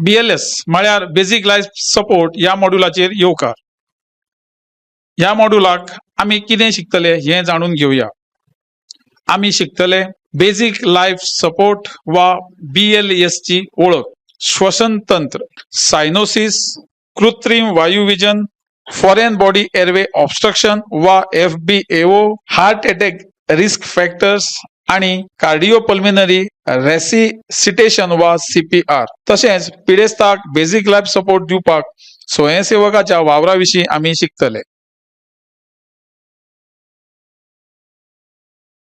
BLS म्हळ्यार basic life support या मॉड्युलाचेर येवकार. ह्या मॉड्युलाक आमी कितें शिकतले हे जाणून घेवया. आमी शिकतले बेसिक लायफ सपोर्ट वा BLS ची ओळख, श्वसन तंत्र, सायनोसिस, कृत्रिम वायुविजन, फॉरेन बॉडी एअरवे ऑब्स्ट्रक्शन वा FBAO, heart attack risk factors आणि कार्डिओपल्मिनरी रेसिसिटेशन वा CPR. तसेच पिडेस्ताक बेसिक लायफ सपोर्ट दिवपाक स्वयंसेवकाच्या वावराविशीं आमी शिकतले.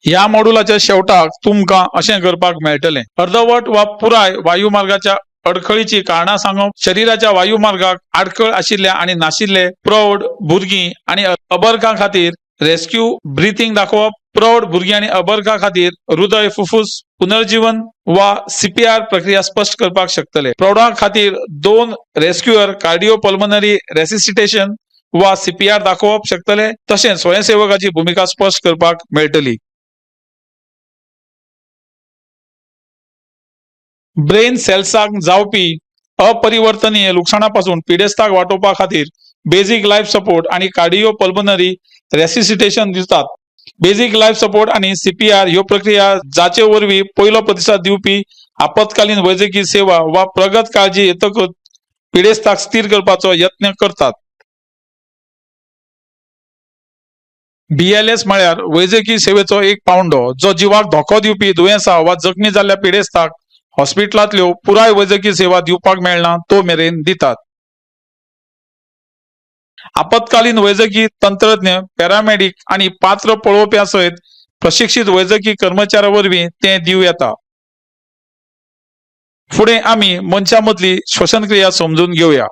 ह्या मॉड्युलाच्या शेवटाक तुमकां अशें करपाक मेळटलें. अर्धवट वा पुराय वायुमार्गाच्या अडखळीची कारणां सांगप, शरीराच्या वायुमार्गाक आडखळ आशिल्ल्या आणि नाशिल्ले प्रौढ, भुरगीं आणि अबरकां खातीर रेस्क्यू ब्रिथिंग दाखोवप, प्रौढ, भुरगीं आणि अबरकां खातीर हृदय फुफ्फुस पुनर्जीवन वा CPR प्रक्रिया स्पष्ट करपाक शकतले. प्रौढां खातीर 2 रेस्क्युअर कार्डिओपल्मनरी रेसिसिटेशन वा CPR दाखोवप शकतले. तशेंच स्वयंसेवकाची भूमिका स्पष्ट करपाक मेळटली. ब्रेन सेल्साक जावपी अपरिवर्तनीय लुकसाणापासून पिडेस्ताक वाटावपा खातीर बेसिक लायफ सपोर्ट आणि कार्डिओपल्मनरी रेसिसिटेशन दितात. बेसिक लायफ सपोर्ट आणि CPR ह्यो प्रक्रिया जाचे वरवीं पयलो प्रतिसाद दिवपी आपत्कालीन वैजकी सेवा वा प्रगत काळजी येतकच पिडेस्ताक स्थिर करपाचो यत्न करतात. BLS म्हळ्यार वैजकी सेवेचो एक पावंडो जो जिवाक धोको दिवपी दुयेंसां वा जखमी जाल्ल्या पिडेस्ताक हॉस्पिटलांतल्यो पुराय वैजकी सेवा दिवपाक मेळना तो मेरेन दितात. आपत्कालीन वैजकी तंत्रज्ञ, पॅरामेडिक आणि पात्र पळोवप्यां सयत प्रशिक्षित वैजकी कर्मचाऱ्यां वरवीं ते दिव येता. फुडें आमी मनशा मदली श्वसन क्रिया समजून घेवया.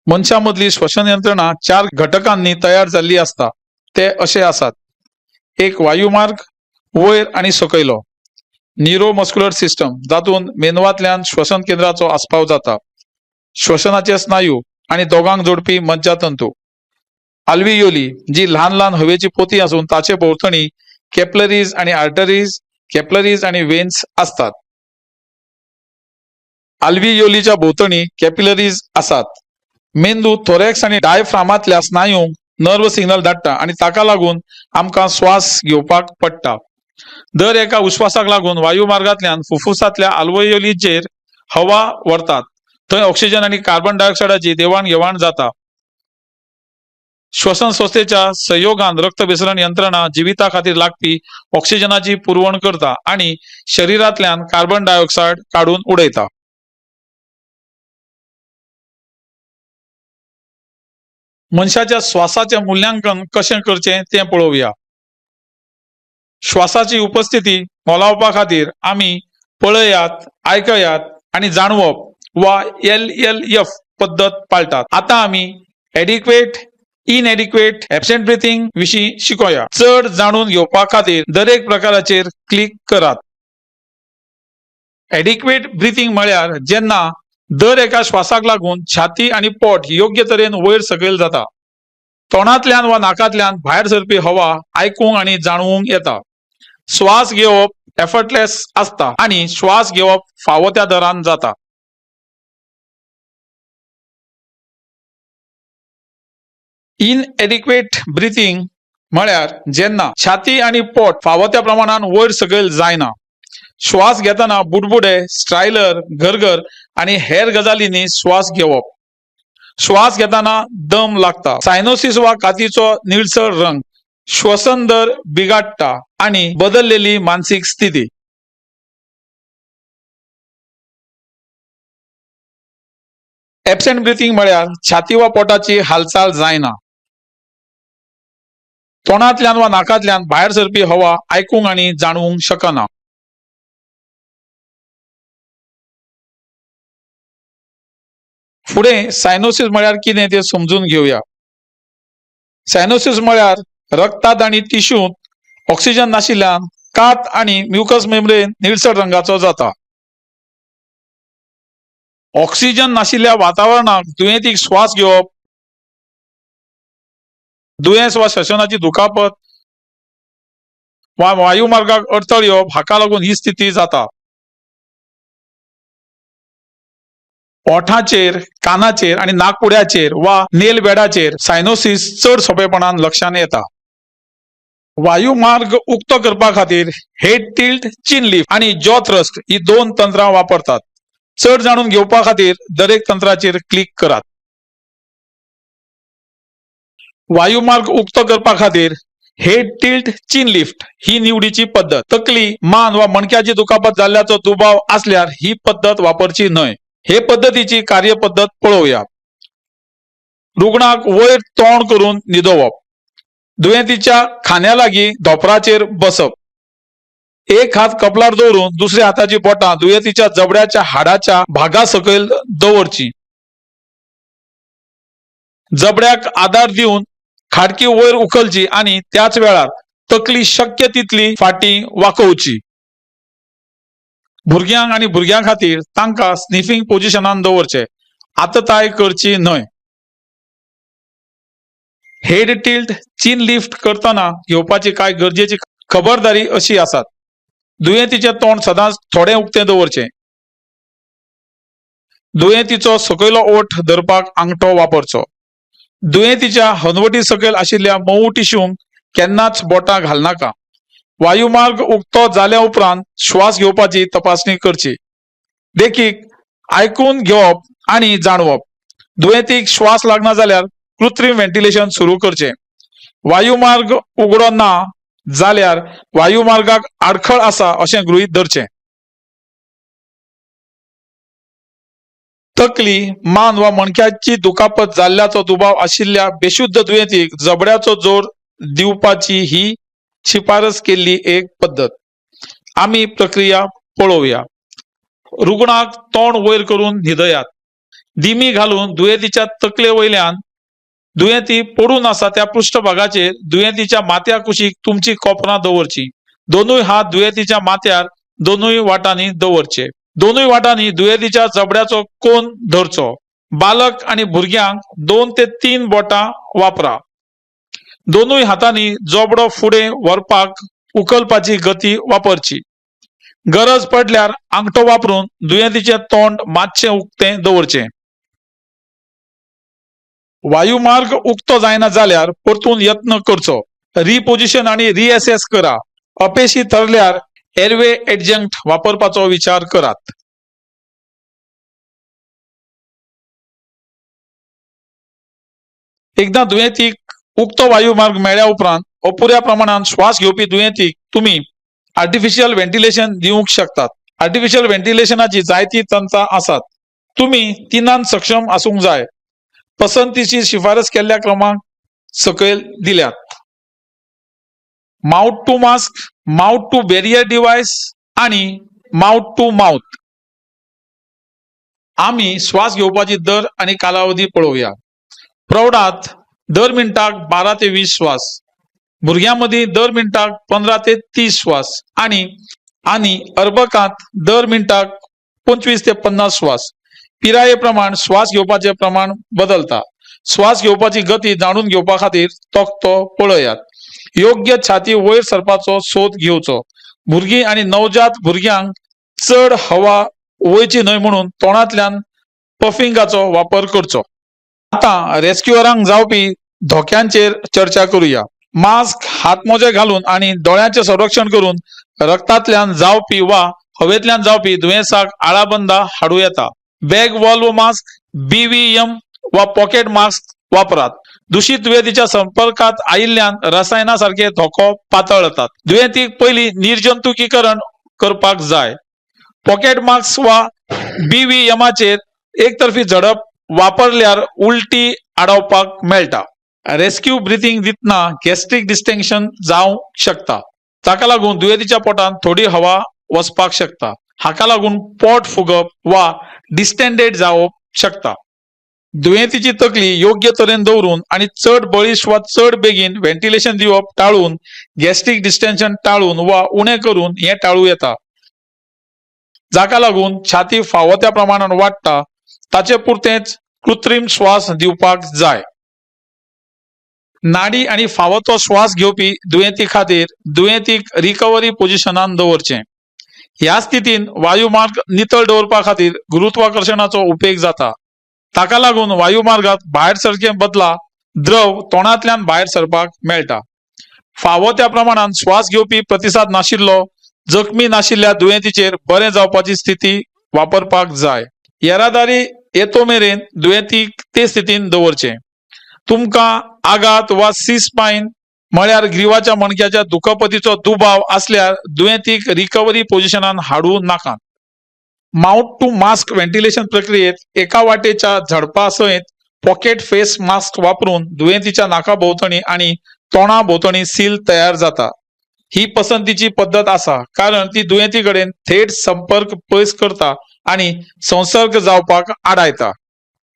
मनशा मदली श्वसन यंत्रणा 4 घटकांनी तयार जाल्ली आसता. ते अशे आसात: एक वायुमार्ग, वयर आणि सकयलो. न्यूरोमस्क्युलर सिस्टम, जातून मेंदवांतल्यान श्वसन केंद्राचो आस्पाव जाता. श्वसनाचे स्नायू आणि दोगांक जोडपी मज्जातंतू. आल्वियोली, जी ल्हान ल्हान हवेची पोती आसून ताचे भोंवतणी कॅपिलरीज आणि आर्टरीज, कॅपिलरीज आणि वेन्स असतात. आल्वियोलीच्या भोंवतणी कॅपिलरीज आसात. मेंदू थोरॅक्स आणि डायफ्रामांतल्या स्नायूंक नर्व सिग्नल धाडटा आणि ताका लागून आमकां श्वास घेवपाक पडटा. दर एका उश्वासाक लागून वायुमार्गांतल्यान फुफ्फुसांतल्या आल्वियोलीचेर हवा व्हरतात. थंय ऑक्सिजन आणि कार्बन डायऑक्सायडाची देवाण घेवाण जाता. श्वसन संस्थेच्या सहयोगान रक्तभिसरण यंत्रणा जिविता खातीर लागपी ऑक्सिजनाची पुरवण करता आणि शरीरांतल्यान कार्बन डायऑक्सायड काढून उडयता. मनशाच्या श्वासाचे मूल्यांकन कशें करचें तें पळोवया. श्वासाची उपस्थिती मोलावपा खातीर आमी पळयात, आयकयात आणि जाणवप वा LLF पद्दत पाळटात. आता आमी एडिक्वेट, इनएडिक्वेट, एब्सेंट ब्रिथिंग विशीं शिकोया. चड जाणून घेवपा खातीर दरेक प्रकाराचेर क्लिक करात. एडिक्वेट ब्रिथिंग म्हळ्यार जेन्ना दर एका श्वासाक लागून छाती आणि पोट योग्य तरेन वयर सकयल जाता. तोंडांतल्यान वा नाकांतल्यान भायर सरपी हवा आयकूंक आणि जाणवूंक येता. श्वास घेवप एफर्टलेस आसता आणि श्वास घेवप फावो त्या दरान जाता. इनएडिक्वेट ब्रिथिंग म्हळ्यार जेन्ना छाती आणि पोट फावो त्या प्रमाणान वयर सकयल जायना. श्वास घेतना बुडबुडे, स्ट्रायलर, गरगर आणि हेर गजालींनी श्वास घेवप. श्वास घेताना दम लागता. सायनोसिस वा कातीचो निळसर रंग, श्वसन दर बिगाडटा आणि बदललेली मानसिक स्थिती. एब्सेंट ब्रिथिंग म्हळ्यार छाती वा पोटाची हालचाल जायना. तोंडांतल्यान वा नाकांतल्यान भायर सरपी हवा आयकूंक आणि जाणवूंक शकना. फुडें सायनोसिस म्हळ्यार कितें तें समजून घेवया. सायनोसिस म्हळ्यार रक्तात आणि टिश्यूंत ऑक्सिजन नाशिल्ल्यान कात आणि म्युकस मेम्ब्रेन निळसर रंगाचो जाता. ऑक्सिजन नाशिल्ल्या वातावरणाक दुयेंतीक श्वास घेवप, दुयेंस वा श्वसनाची दुखापत वा वायुमार्गाक अडथळो येवप हाका लागून ही स्थिती जाता. ओठाचेर, कानाचेर आणि नाकपुड्याचेर वा नेल बेडाचेर सायनोसिस चड सोंपेपणान लक्षांत येता. वायुमार्ग उक्तो करपा खातीर हेड टिल्ट, चिन लिफ्ट आणि जॉ थ्रस्ट ही 2 तंत्रां वापरतात. चड जाणून घेवपा खातीर दरेक तंत्राचेर क्लिक करात. वायुमार्ग उक्तो करपा खातीर हेड टिल्ट, चिन लिफ्ट ही निवडीची पद्धत. तकली, मान वा मणक्याची दुखापत जाल्ल्याचो दुबाव असल्यार ही पद्धत वापरची न्हय. हे पद्धतीची कार्यपद्धत पळोवया. रुग्णाक वयर तोंड करून न्हिदोवप. दुयेंतीच्या खांद्या लागीं धोंपराचेर बसप. एक हात कपलार दवरून दुसऱ्या हाताची बोटां दुयेंतीच्या जबड्याच्या हाडाच्या भागा सकयल दवरची. जबड्याक आदार दिवन खाडकी वयर उखलची आणि त्याच वेळार तकली शक्य तितली फाटीं वांकोवची. भुरग्यांक आणि भुरग्यां खातीर तांकां स्निफिंग पोझिशनान दवरचे. आतताय करची न्हय. हेड टिल्ट, चिन लिफ्ट करतना घेवपाची कांय गरजेची खबरदारी अशी आसात. दुयेंतीचे तोंड सदांच थोडें उक्तें दवरचें. दुयेंतीचो सकयलो ओठ धरपाक आंगठो वापरचो. दुयेंतीच्या हनवटी सकयल आशिल्ल्या मऊ टिश्यूंक केन्नाच बोटां घालनाका. वायुमार्ग उक्तो जाल्या उपरांत श्वास घेवपाची तपासणी करची. देखीक आयकून घेवप आणि जाणवप. दुयेंतीक श्वास लागना जाल्यार कृत्रिम व्हेंटिलेशन सुरू करचें. वायुमार्ग उगडो ना जाल्यार वायुमार्गाक आडखळ आसा अशें गृहीत धरचें. तकली, मान वा मणक्याची दुखापत जाल्ल्याचो दुबाव आशिल्ल्या बेशुद्ध दुयेंतीक जबड्याचो जोर दिवपाची ही शिफारस केल्ली एक पद्धत. आमी प्रक्रिया पळोवया. रुग्णाक तोंड वयर करून न्हिदयात. दिमी घालून दुयेंतीच्या तकले वयल्यान दुयेंती पडून आसा त्या पृष्ठभागाचेर दुयेंतीच्या माथ्या कुशीक तुमची कोपरां दवरची. दोनूय हात दुयेंतीच्या माथ्यार दोनूय वाटांनी दवरचे. दोनूय वाटांनी दुयेंतीच्या जबड्याचो कोन धरचो. बालक आणि भुरग्यांक 2 ते 3 बोटां वापरा. दोनूय हातांनी जबडो फुडें व्हरपाक उखलपाची गती वापरची. गरज पडल्यार आंगठो वापरून दुयेंतीचें तोंड मातशें उक्तें दवरचें. वायुमार्ग उक्तो जायना जाल्यार परतून यत्न करचो. रिपोजिशन आणि रिएसेस करा. अपेशी ठरल्यार एअरवे एडजंक्ट वापरपाचो विचार करात. एकदा दुयेंतीक उक्तो वायुमार्ग मेळ्ळ्या उपरांत अपुऱ्या प्रमाणात श्वास घेवपी दुयेंतीक तुमी आर्टिफिशियल व्हेंटिलेशन दिवंक शकतात. आर्टिफिशियल व्हेंटिलेशनाची जायती तंत्रां आसात. तुमी तिनांत सक्षम आसूंक जाय. पसंतीची शिफारस केल्ल्या क्रमांक सकयल दिल्यात. Mouth to mask, mouth to barrier device आणि माउथ टू माउथ. आमी श्वास घेवपाची दर आणि कालावधी पळोवया. प्रौढांत दर मिनटाक 12 ते 20 श्वास. भुरग्यां दर मिनटाक 15 ते 30 श्वास आणि अर्भकांत दर मिनटाक 25 ते 50 श्वास. पिराये प्रमाण श्वास घेवपाचे प्रमाण बदलता. श्वास घेवपाची गती जाणून घेवपा खातीर तोखतो पळयात. योग्य छाती वयर सरपाचो सोद घेवचो. भुरगीं आणि नवजात भुरग्यांक चड हवा वयची न्हय म्हणून तोंडांतल्यान पफिंगाचो वापर करचो. आता रेस्क्युअरांक जावपी धोक्यांचेर चर्चा करूया. मास्क, हातमोजे घालून आणि दोळ्यांचे संरक्षण करून रक्तांतल्यान जावपी वा हवेंतल्यान जावपी दुयेंसाक आळाबंदा हाडूं येता. बॅग वॉल्व मास्क, BVM वा पॉकेट मास्क वापरात. दूषित दुयेंतीच्या संपर्कात आयिल्ल्यान रसायना सारखे धोको पातळतात. दुयेंतीक पयलीं निर्जंतुकीकरण करपाक जाय. पॉकेट मास्क वा BVMचेर एकतर्फी झडप वापरल्यार उलटी आडावपाक मेळटा. रेस्क्यू ब्रिथिंग दितना गॅस्ट्रिक डिस्टेंशन जावंक शकता. ताका लागून दुयेंतीच्या पोटांत थोडी हवा वचपाक शकता. हाका लागून पोट फुगप वा डिस्टेंडेड जावप शकता. दुयेंतीची तकली योग्य तरेन दवरून आणि चड बळीश वा चड बेगीन व्हेंटिलेशन दिवप टाळून गॅस्ट्रिक डिस्टेंशन टाळून वा उणें करून हें टाळूं येता. जाका लागून छाती फावो त्या प्रमाणात वाडटा. ताचे पुरतेच कृत्रिम श्वास दिवपाक जाय. नाडी आणि फावो तो श्वास घेवपी दुयेंती खातीर दुयेंतीक रिकवरी पोझिशनान दवरचें. ह्या स्थितीन वायुमार्ग नितळ दवरपा खातीर गुरुत्वाकर्शणाचो उपेग जाता. ताका लागून वायुमार्गात भायर सरचे बदला द्रव तोंडांतल्यान भायर सरपाक मेळटा. फावो त्या प्रमाणान श्वास घेवपी प्रतिसाद नाशिल्लो जखमी नाशिल्ल्या दुयेंतीचेर बरें जावपाची स्थिती वापरपाक जाय. येरादारी येतो मेरेन दुयेंतीक ते स्थितीन दवरचें. तुमकां आघात वा सी स्पाइन म्हळ्यार ग्रीवाच्या मणक्याच्या दुखपतीचो दुबाव असल्यार दुयेंतीक रिकवरी पोझिशनान हाडूं नाका. माउथ टू मास्क व्हेंटिलेशन प्रक्रियेत एका वाटेच्या झडपा सयत पॉकेट फेस मास्क वापरून दुयेंतीच्या नाका भोंवतणी आणि तोंडा भोंवतणी सील तयार जाता. ही पसंतीची पद्धत आसा कारण ती दुयेंती कडेन थेट संपर्क पयस करता आणि संसर्ग जावपाक आडायता.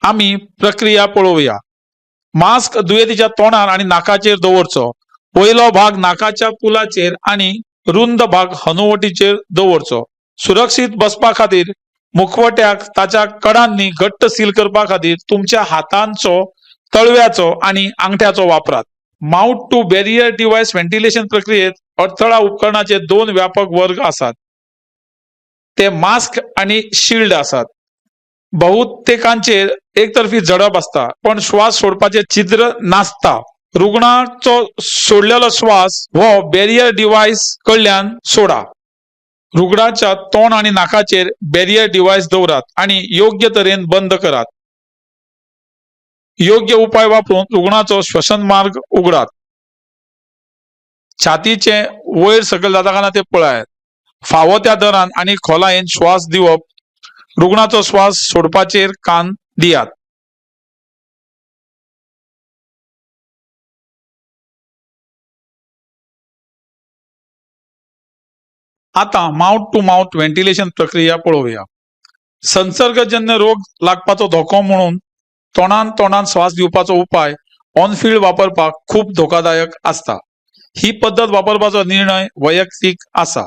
आमी प्रक्रिया पळोवया. मास्क दुयेंतीच्या तोंडार आणि नाकाचेर दवरचो. पयलो भाग नाकाच्या पुलाचेर आणि रुंद भाग हनुवटीचेर दवरचो. सुरक्षीत बसपा खातीर मुखवट्याक ताच्या कडांनी घट्ट सील करपा खातीर तुमच्या हातांचो तळव्याचो आणि अंगठ्याचो वापरात. Mouth to barrier device ventilation प्रक्रियेत अडथळा उपकरणाचे दोन व्यापक वर्ग आसात. ते मास्क आणि शिल्ड आसात. बहुतेकांचेर एकतर्फी झडप असता पण श्वास सोडपाचे छिद्र नासता. रुग्णाचो सोडलेलो श्वास हो बॅरियर डिव्हाइस कडल्यान सोडा. रुग्णाच्या तोंड आणि नाकाचेर बॅरियर डिव्हाइस दवरात आणि योग्य तरेन बंद करात. योग्य उपाय वापरून रुग्णाचो श्वसन मार्ग उगडात. छातीचे वयर सकयल जाता काना ते पळयात. फावो त्या दरान आणि खोलायेन श्वास दिवप. रुग्णाचो श्वास सोडपाचेर कान दियात. आता माउथ टू माउथ व्हेंटिलेशन प्रक्रिया पळोवया. संसर्गजन्य रोग लागपाचो धोको म्हणून तोंडान श्वास दिवपाचो उपाय ऑनफिल्ड वापरपाक खूप धोकादायक असता. ही पद्धत वापरपाचो निर्णय वैयक्तिक आसा.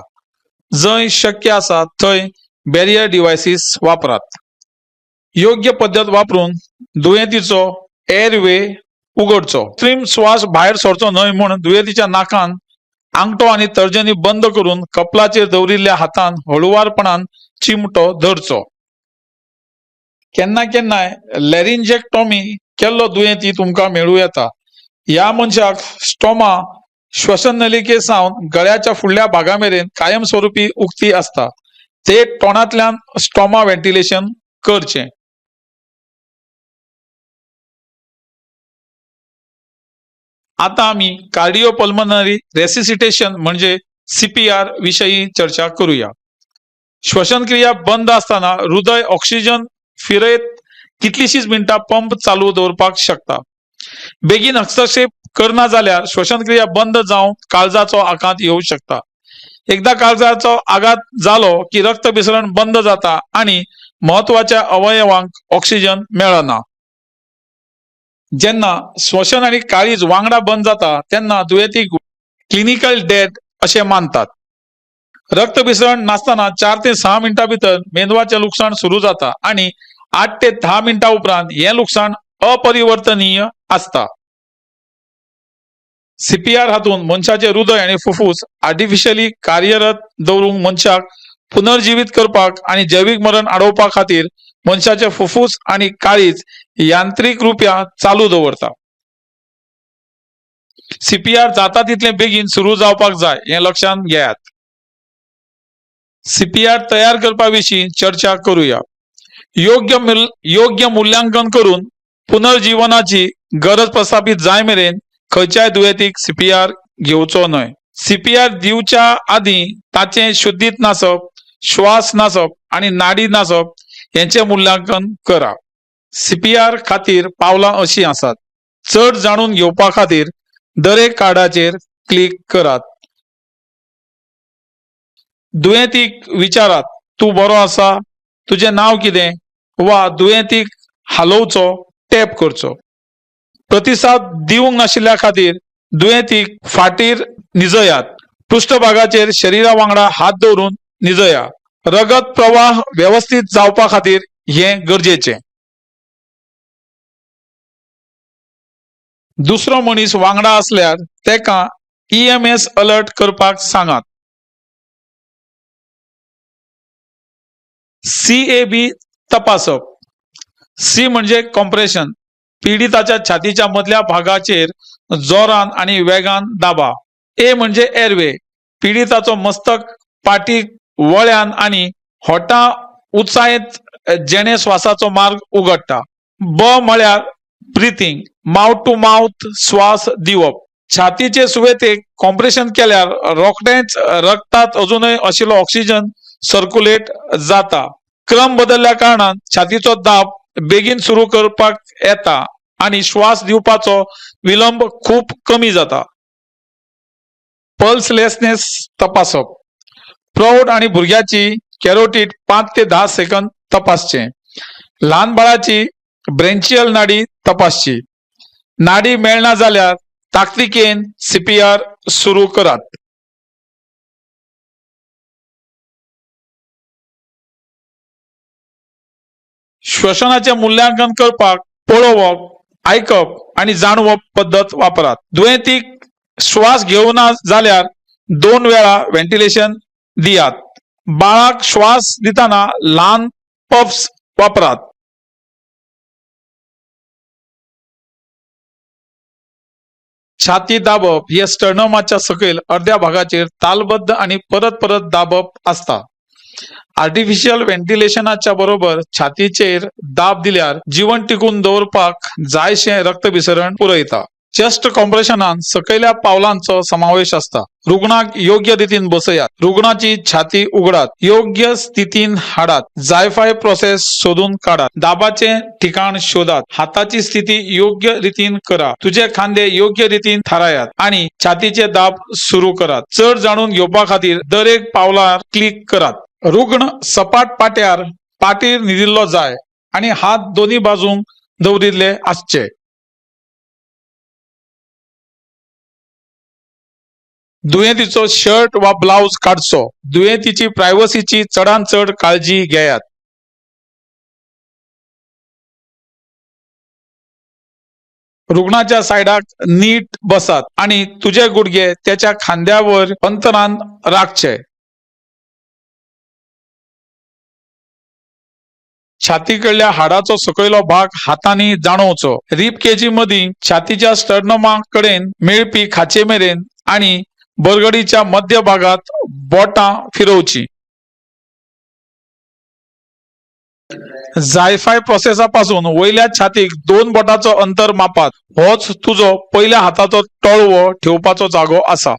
जंय शक्य आसा थंय बॅरियर डिव्हाइसीस वापरात. योग्य पद्धत वापरून दुयेंतीचो एअरवे उगडचो. कृत्रिम श्वास भायर सरचो न्हय म्हूण दुयेंतीच्या नाकान आंगठो आणि तर्जनी बंद करून कपलाचेर दवरिल्ल्या हातान हळुवारपणान चिमटो धरचो. केन्ना केन्नाय लॅरिंजेक्टॉमी केल्लो दुयेंती तुमकां मेळूं येता. ह्या मनशाक स्टोमा श्वसन नलिके सावन गळ्याच्या फुडल्या भागा मेरेन कायमस्वरूपी उक्ती असता. ते तोंडांतल्यान स्टोमा व्हेंटिलेशन करचें. आता आमी कार्डिओपल्मनरी रेसिसिटेशन म्हणजे CPR विषयी चर्चा करूया. श्वसन क्रिया बंद असताना हृदय ऑक्सिजन फिरयत कितलीशीच मिनटां पंप चालू दवरपाक शकता. बेगीन हस्तक्षेप करना जाल्यार श्वसन क्रिया बंद जावन काळजाचो आघात येवं शकता. एकदा काळजाचो आघात जालो की रक्तभिसरण बंद जाता आणि महत्वाच्या अवयवांक ऑक्सिजन मेळना. जेन्ना श्वसन आणि काळीज वांगडा बंद जाता तेन्ना दुयेंतीक क्लिनिकल डेथ अशें मानतात. रक्तभिसरण नासतना 4 ते 6 मिनटां भितर मेंदवाचें लुकसाण सुरू जाता आणि 8 ते 10 मिनटां उपरांत हें लुकसाण अपरिवर्तनीय असता. CPR हातून मनशाचे हृदय आणि फुफ्फुस आर्टिफिशियली कार्यरत दवरूंक मनशाक पुनर्जीवित करपाक आणि जैविक मरण आडोवपा खातीर मनशाचे फुफ्फुस आणि काळीज यांत्रिक रुपया चालू दवरता. CPR जाता तितले बेगीन सुरू जावपाक जाय हें लक्षांत घेयात. CPR तयार करपा विशीं चर्चा करूया. योग्य मूल्यांकन करून पुनर्जीवनाची गरज प्रस्थापित जाय मेरेन खंयच्याय दुयेंतीक CPR घेवचो न्हय. CPR दिवच्या आदी ताचें शुद्धीत नासप, श्वास नासप आणि नाडी नासप हेंचें मूल्यांकन करा. CPR खातीर पावलां अशीं आसात. चड जाणून घेवपा खातीर दरेक कार्डाचेर क्लिक करात. दुयेंतीक विचारात तूं बरो आसा, तुजें नांव कितें, वा दुयेंतीक हालोवचो टॅप करचो. प्रतिसाद दिवंक नाशिल्ल्या खातीर दुयेंतीक फाटीर निजयात. पृष्ठभागाचेर शरिरा वांगडा हात दवरून निजया. रगत प्रवाह वेवस्थीत जावपा खातीर हें गरजेचें. दुसरो मनीस वांगडा असल्यार तेका EMS अलर्ट करपाक सांगात. CAB तपासप. C म्हणजे कॉम्प्रेशन. पीडिताच्या छातीच्या मधल्या भागाचेर जोरान आणि वेगान दाबा. A म्हणजे एअरवे. पीडिताचो मस्तक पाठी वळ्यान आणि होटा उंचायेत जेणे श्वासाचो मार्ग उगडटा. ब म्हळ्यार ब्रिथिंग. माउथ टू माउथ श्वास दिवप. छातीचे सुवेतेक कॉम्प्रेशन केल्यार रोखडेच रक्तात अजूनय आशिल्लो ऑक्सिजन सर्क्युलेट जाता. क्रम बदलल्या कारणान छातीचो दाब बेगीन सुरू करपाक येता आणि श्वास दिवपाचो विलंब खूप कमी जाता. पल्सलेसनेस तपासप. प्रौढ आणि भुरग्याची कॅरोटीड 5 ते 10 सेकंद तपासचे. लहान बाळाची ब्रेंचियल नाडी तपासची. नाडी मेळना जाल्यार ताकतिकेन CPR सुरू करात. श्वसनाचे मूल्यांकन करपाक पळोवप, आयकप आणि जाणवप पद्धत वापरात. दुयेंतीक श्वास घेवना जाल्यार 2 वेळा व्हेंटिलेशन दियात. बाळाक श्वास दिताना ल्हान पफ्स वापरात. छाती दाबप हे स्टर्नमाच्या सकयल अर्ध्या भागाचेर तालबद्ध आणि परत परत दाबप असता. आर्टिफिशियल व्हेंटिलेशनाच्या बरोबर छातीचेर दाब दिल्यार जीवन टिकून दवरपाक जायशे रक्तभिसरण पुरयता. चेस्ट कॉम्प्रेशनान सकयल्या पावलांचो समावेश असता. रुग्णाक योग्य रितीन बसयात. रुग्णाची छाती उगडात. योग्य स्थितीन हाडात. जायफाय प्रोसेस सोदून काढात. दाबाचे ठिकाण शोधात. हाताची स्थिती योग्य रितीन करा. तुझे खांदे योग्य रितीन थारायात आणि छातीचे दाब सुरू करात. चढ जाणून घेवपा खातीर दर एक पावलार क्लिक करात. रुग्ण सपाट पाट्यार पाठीर न्हिदिल्लो जाय आणि हात दोन्ही बाजूंक दवरिल्ले आसचे. दुयेंतीचो शर्ट वा ब्लाउज काडचो. दुयेंतीची प्रायवसीची चडांत चड काळजी घेयात. रुग्णाच्या सायडाक नीट बसात आणि तुझे गुडघे त्याच्या खांद्यावर अंतरान राखचे. छातीकडल्या हाडाचो सकयलो भाग हातांनी जाणोवचो. रिब केजी मदीं छातीच्या स्टर्नमा कडेन मेळपी खाचे मेरेन आणि बरगडीच्या मध्य भागात बोटां फिरवची. जायफाय प्रोसेसापासून वयल्या छातीक 2 बोटाचो अंतर मापात. होच तुजो पयल्या हाताचो तळवो ठेवपाचो जागो आसा.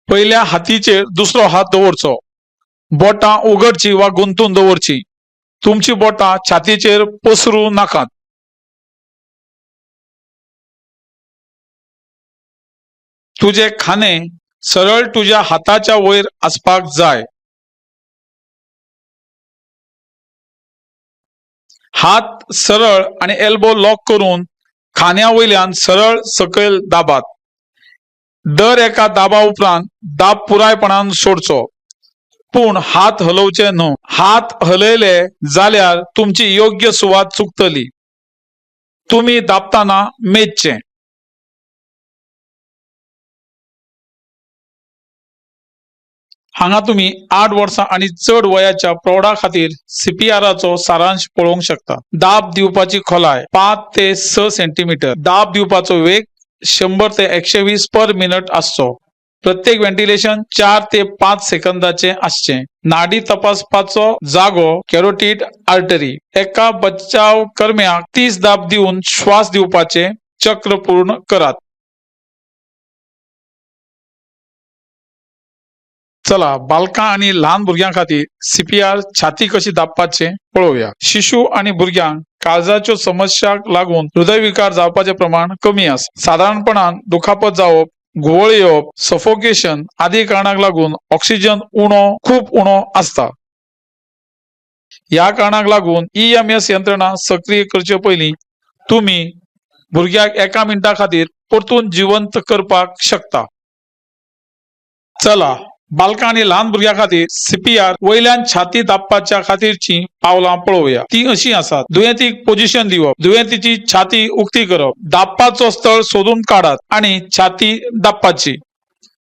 पयल्या हातीचेर दुसरो हात दवरचो. बोटां उगडची वा गुंतून दवरची. तुमची बोटां छातीचेर पसरू नाकात. तुझे खाणे सरळ तुझ्या हाताच्या वयर आसपाक जाय. हात सरळ आणि एल्बो लॉक करून खांद्या वयल्यान सरळ सकयल दाबात. दर एका दाबा उपरांत दाब पुरायपणान सोडचो, पूण हात हलवचे न्हू. हात हलयले जाल्यार तुमची योग्य सुवात चुकतली. तुम्ही दाबताना मेदचें. हांगा तुम्ही 8 वर्सां आणि चड वयाच्या प्रौढा खातीर CPRचो सारांश पळोवंक शकता. दाब दिवपाची खोलाय 5 ते 6 सेंटीमीटर. दाब दिवपाचो वेग 100 ते 120 पर मिनिट आसचो. प्रत्येक व्हेंटिलेशन 4 ते 5 सेकंदाचे आसचे. नाडी तपासपाचो जागो कॅरोटीड आर्टरी. एका बचाव कर्म्याक 30 दाब दिवन श्वास दिवपाचे चक्र पूर्ण करात. चला बालकां आणि लहान भुरग्यां खातीर CPR छाती कशी दाबपाचे पळोवया. शिशु आणि भुरग्यांक काळजाच्यो समस्यांक लागून हृदयविकार जावपाचे प्रमाण कमी आसा. साधारणपणान दुखापत जावप, घुंवळ येवप, सफोकेशन आदी कारणांक लागून ऑक्सिजन खूप उणो आसता. ह्या कारणांक लागून EMS यंत्रणा सक्रिय करचे पयलीं तुम्ही भुरग्याक 1 मिनिटा खातीर परतून जिवंत करपाक शकता. चला बालकां आणि लहान भुरग्यां खातीर CPR वयल्यान छाती दाबपाच्या खातीरची पावलां पळोवया. ती अशी आसात. दुयेंतीक पोझिशन दिवप, दुयेंतीची छाती उक्ती करप, दाबपाचो स्थळ सोदून काडात आणि छाती दाबपाची.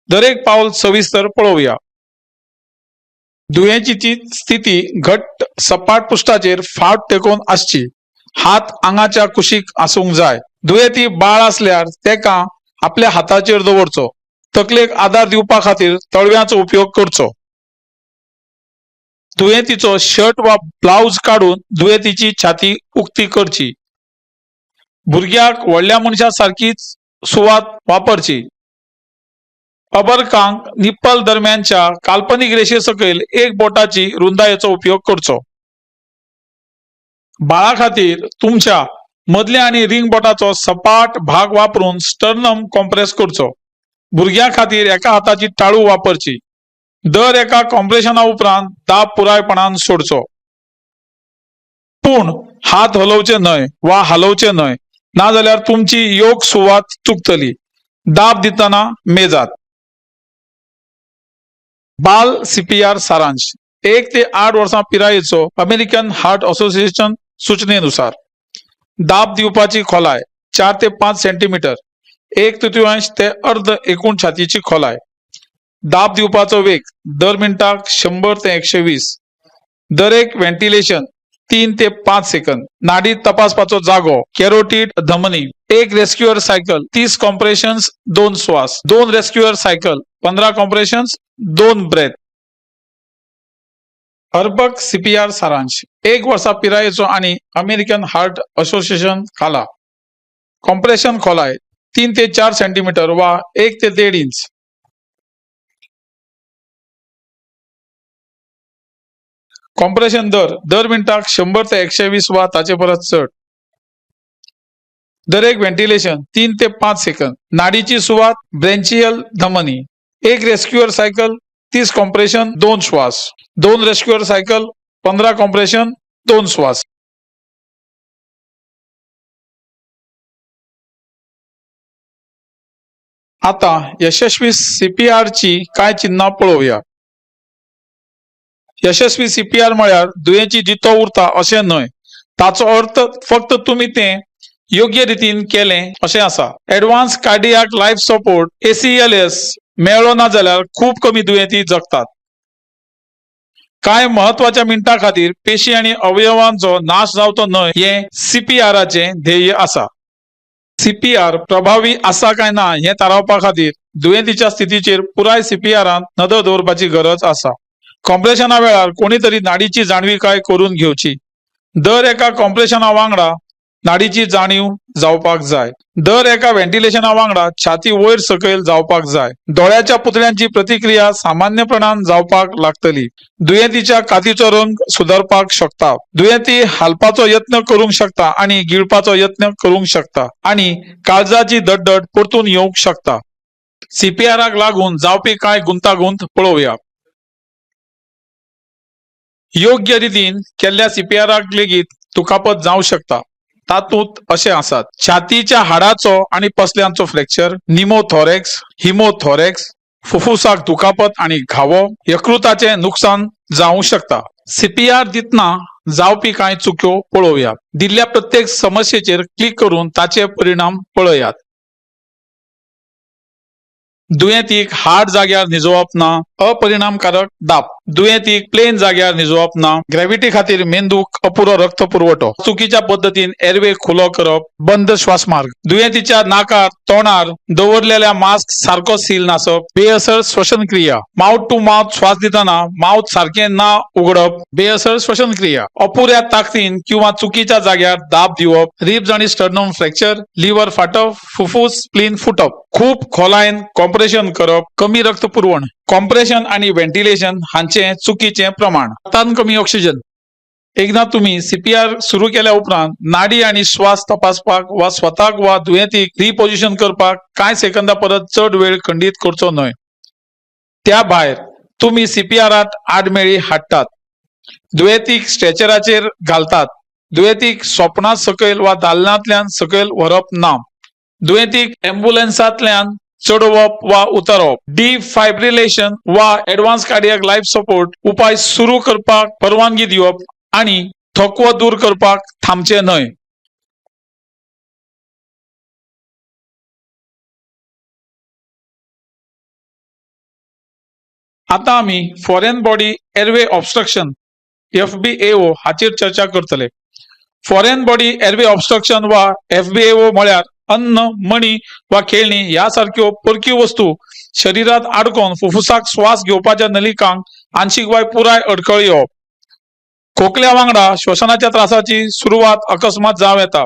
दरेक पावल सविस्तर पळोवया. दुयेंतीची स्थिती घट्ट सपाट पृष्ठाचेर फावट तेकोन आसची. हात आंगाच्या कुशीक आसूंक जाय. दुयेंती बाळ असल्यार तेका आपल्या हाताचेर दवरचो. तकलेक आधार दिवपा खातीर तळव्याचो उपयोग करचो. दुयेंतीचो शर्ट वा ब्लाउज काढून दुयेंतीची छाती उक्ती करची. भुरग्याक व्हडल्या मनशा सारखीच सुवात वापरची. अबरकांक निप्पल दरम्यानच्या काल्पनिक रेषे सकयल एक बोटाची रुंदायेचो उपयोग करचो. बाळा खातीर तुमच्या मदल्या आणि रिंग बोटाचो सपाट भाग वापरून स्टर्नम कॉम्प्रेस करचो. भुरग्या खातीर एका हाताची टाळू वापरची. दर एका कॉम्प्रेशना उपरांत दाब पुरायपणान सोडचो. पूण हात हलवचे न्हय वा हलवचे न्हय, नाजाल्यार तुमची योग सुवात चुकतली. दाब दितना मेजात. बाल CPR सारांश. 1 ते 8 वर्सां पिरायेचो अमेरिकन हार्ट असोसिएशन सूचनेनुसार दाब दिवपाची खोलाय 4 ते 5 सेंटीमीटर, 1/3 ते अर्ध एकूण छातीची खोलाय. दाब दिवपाचो वेग दर मिनटाक 100 ते 120. दरेक व्हेंटिलेशन 3 ते 5 सेकंद. नाडी तपासपाचो जागो कॅरोटीड धमनी. 1 रेस्क्युअर सायकल 30 कॉम्प्रेशन्स 2 श्वास. 2 रेस्क्युअर सायकल 15 कॉम्प्रेशन्स 2 ब्रेथ. अर्बक CPR सारांश. 1 वर्सा पिरायेचो आणि अमेरिकन हार्ट असोसिएशन खाला. कॉम्प्रेशन खोलाय 3 ते 4 सेंटीमीटर वा 1 ते 1.5 इंच. कॉम्प्रेशन दर मिनटाक 100 ते 120 वा ताचे परस चढ. दरेक व्हेंटिलेशन 3 ते 5 सेकंद. नाडीची सुवात ब्रेंचियल धमनी. 1 रेस्क्युअर सायकल 30 कॉम्प्रेशन 2 श्वास. 2 रेस्क्युअर सायकल 15 कॉम्प्रेशन 2 श्वास. आता यशस्वी CPR ची काय चिन्हां पळोवया. यशस्वी CPR म्हळ्यार दुयेंती जितो उरता अशें न्हय, ताचो अर्थ फक्त तुमी तें योग्य रितीन केलें अशें आसा. Advance cardiac life support ACLS मेळ्ळो ना जाल्यार खूब कमी दुयेंती जगतात. कांय महत्वाच्या मिनटां खातीर पेशी आनी अवयवांचो नाश जावचो न्हय हें CPRचे ध्येय आसा. CPR प्रभावी आसा काय ना हें थारावपा खातीर दुयेंतीच्या स्थितीचेर पुराय CPRांत नदर दवरपाची गरज आसा. कॉम्प्रेशना वेळार कोणी तरी नाडीची जाणविकाय करून घेवची. दर एका कॉम्प्रेशना वांगडा नाडीची जाणीव जावपाक जाय. दर एका व्हेंटिलेशना वांगडा छाती वयर सकयल जावपाक जाय. दोळ्याच्या पुतळ्यांची प्रतिक्रिया सामान्यपणान जावपाक लागतली. दुयेंतीच्या कातीचो रंग सुदारपाक शकता. दुयेंती हालपाचो यत्न करूंक शकता आणि गिळपाचो यत्न करूंक शकता आणि काळजाची धडधड परतून येवंक शकता. CPRाक लागून जावपी कांय गुंतागुंत पळोवया. योग्य रितीन केल्ल्या CPRाक लेगीत दुखापत जावंक शकता. तातूंत अशें आसात. छातीच्या हाडाचो आणि पसल्यांचो फ्रॅक्चर, निमोथॉरेक्स, हिमोथॉरेक्स, फुफ्फुसाक दुखापत आणि घावो, यकृताचे नुकसान जावंक शकता. CPR दितना जावपी कांय चुक्यो पळोवया. दिल्ल्या प्रत्येक समस्येचेर क्लिक करून ताचे परिणाम पळयात. दुयेंतीक हार्ड जाग्यार न्हिजोवप ना, अपरिणामकारक दाब. दुयेंतीक प्लेन जाग्यार न्हिजोवप ना, ग्रॅव्हिटी खातीर मेंदूक अपुरो रक्त पुरवठो. चुकीच्या पद्दतीन एअरवे खुलो करप, बंद श्वासमार्ग. दुयेंतीच्या नाकार तोंडार दवरलेल्या मास्क सारको सील नासप, बेअसर श्वसन क्रिया. माउथ टू माउथ श्वास दितना माउथ सारखे ना उगडप, बेअसर श्वसन क्रिया. अपुऱ्या ताकदीन किंवा चुकीच्या जाग्यार दाब दिवप, रिब्स आणि स्टर्नम फ्रॅक्चर, लिव्हर फाटप, फुफ्फुस स्प्लीन फुटप. खूप खोलायन कॉम्प्रेशन करप, कमी रक्त पुरवण. कॉम्प्रेशन आणि व्हेंटिलेशन हांचे चुकीचे प्रमाण. रक्तान कमी ऑक्सिजन. एकदा तुम्ही CPR सुरू केल्या उपरांत नाडी आणि श्वास तपासपाक वा स्वताक वा दुयेंतीक रिपोजिशन करपाक कांय सेकंदां परस चड वेळ खंडीत करचो न्हय. त्या भायर तुम्ही CPRांत आडमेळी हाडटात, दुयेंतीक स्ट्रेचराचेर घालतात, दुयेंतीक स्वप्नांत सकयल वा दालनांतल्यान सकयल व्हरप ना, दुयेंतीक ॲम्ब्युलन्सांतल्यान चढवप वा उतारप, डिफायब्रिलेशन वा ऍडव्हान्स कार्डियक लाईफ सपोर्ट उपाय सुरू करपाक परवानगी दिवप आणि थकवो दूर करपाक थांबचे न्हय। आता आम्ही foreign body airway obstruction FBAO हाचेर चर्चा करतले। फॉरेन बॉडी एअरवे ऑब्स्ट्रक्शन वा FBAO म्हळ्यार अन्न, मणी वा खेळणी यासारख्यो परक्यो वस्तू शरीरात आडकोन फुफ्फुसाक श्वास घेवपाच्या नलिकांक आंशिक वा पुराय अडखळ येवप। खोकल्या वांगडा श्वसनाच्या त्रासाची सुरुवात अकस्मात जावं येता।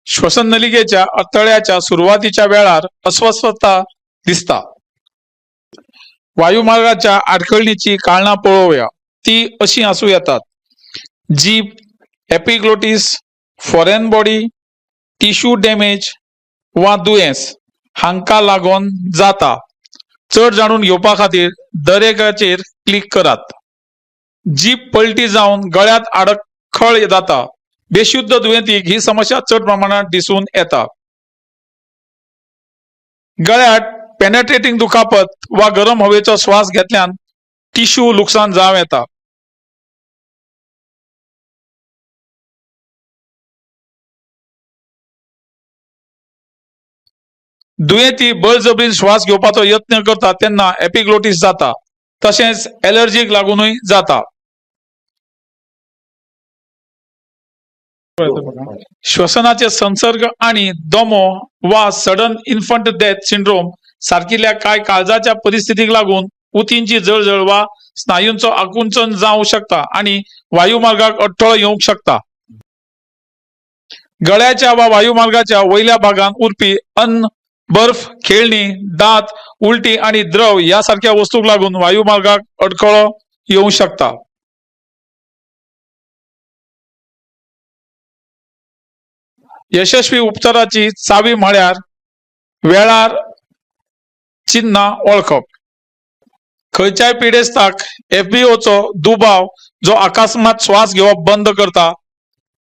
श्वसन नलिकेच्या अडथळ्याच्या सुरुवातीच्या वेळार अस्वस्थता दिसता। वायुमार्गाच्या आडखळणीची कारणां पळोवया। ती अशी आसूं येतात: जीभ, epiglottis, foreign body, tissue damage वा दुयेंस हांकां लागून जाता। चड जाणून घेवपा खातीर दरेकाचेर क्लिक करात। जीभ पलटी जावन गळ्यात आडखळ जाता। बेशुद्ध दुयेंतीक ही समस्या चड प्रमाणात दिसून येता। गळ्यात पेनेट्रेटिंग दुखापत वा गरम हवेचो श्वास घेतल्यान टिश्यू लुकसाण जावं येता। दुयेंती बळजबरीन श्वास घेवपाचो यत्न करता तेन्ना एपिग्लोटिस जाता। तशेंच एलर्जीक लागूनय जाता। श्वसनाचे संसर्ग आणि दमो वा सडन इन्फंट डेथ सिंड्रोम सारखिल्या काय काळजाच्या परिस्थितीक लागून उतींची जळजळ वा स्नायूंचो आकुंचन जावं शकता आणि वायुमार्गाक अडथळो येवंक शकता। गळ्याच्या वा वायुमार्गाच्या वयल्या भागांत उरपी अन्न, बर्फ, खेळणी, दात, उलटी आणि द्रव यासारख्या वस्तूक लागून वायुमार्गाक अडखळो येवंक शकता। यशस्वी उपचाराची चावी म्हळ्यार वेळार चिन्हां वळखप। खंयच्याय पिडेस्ताक FBOचो दुबाव जो अकस्मात श्वास घेवप बंद करता,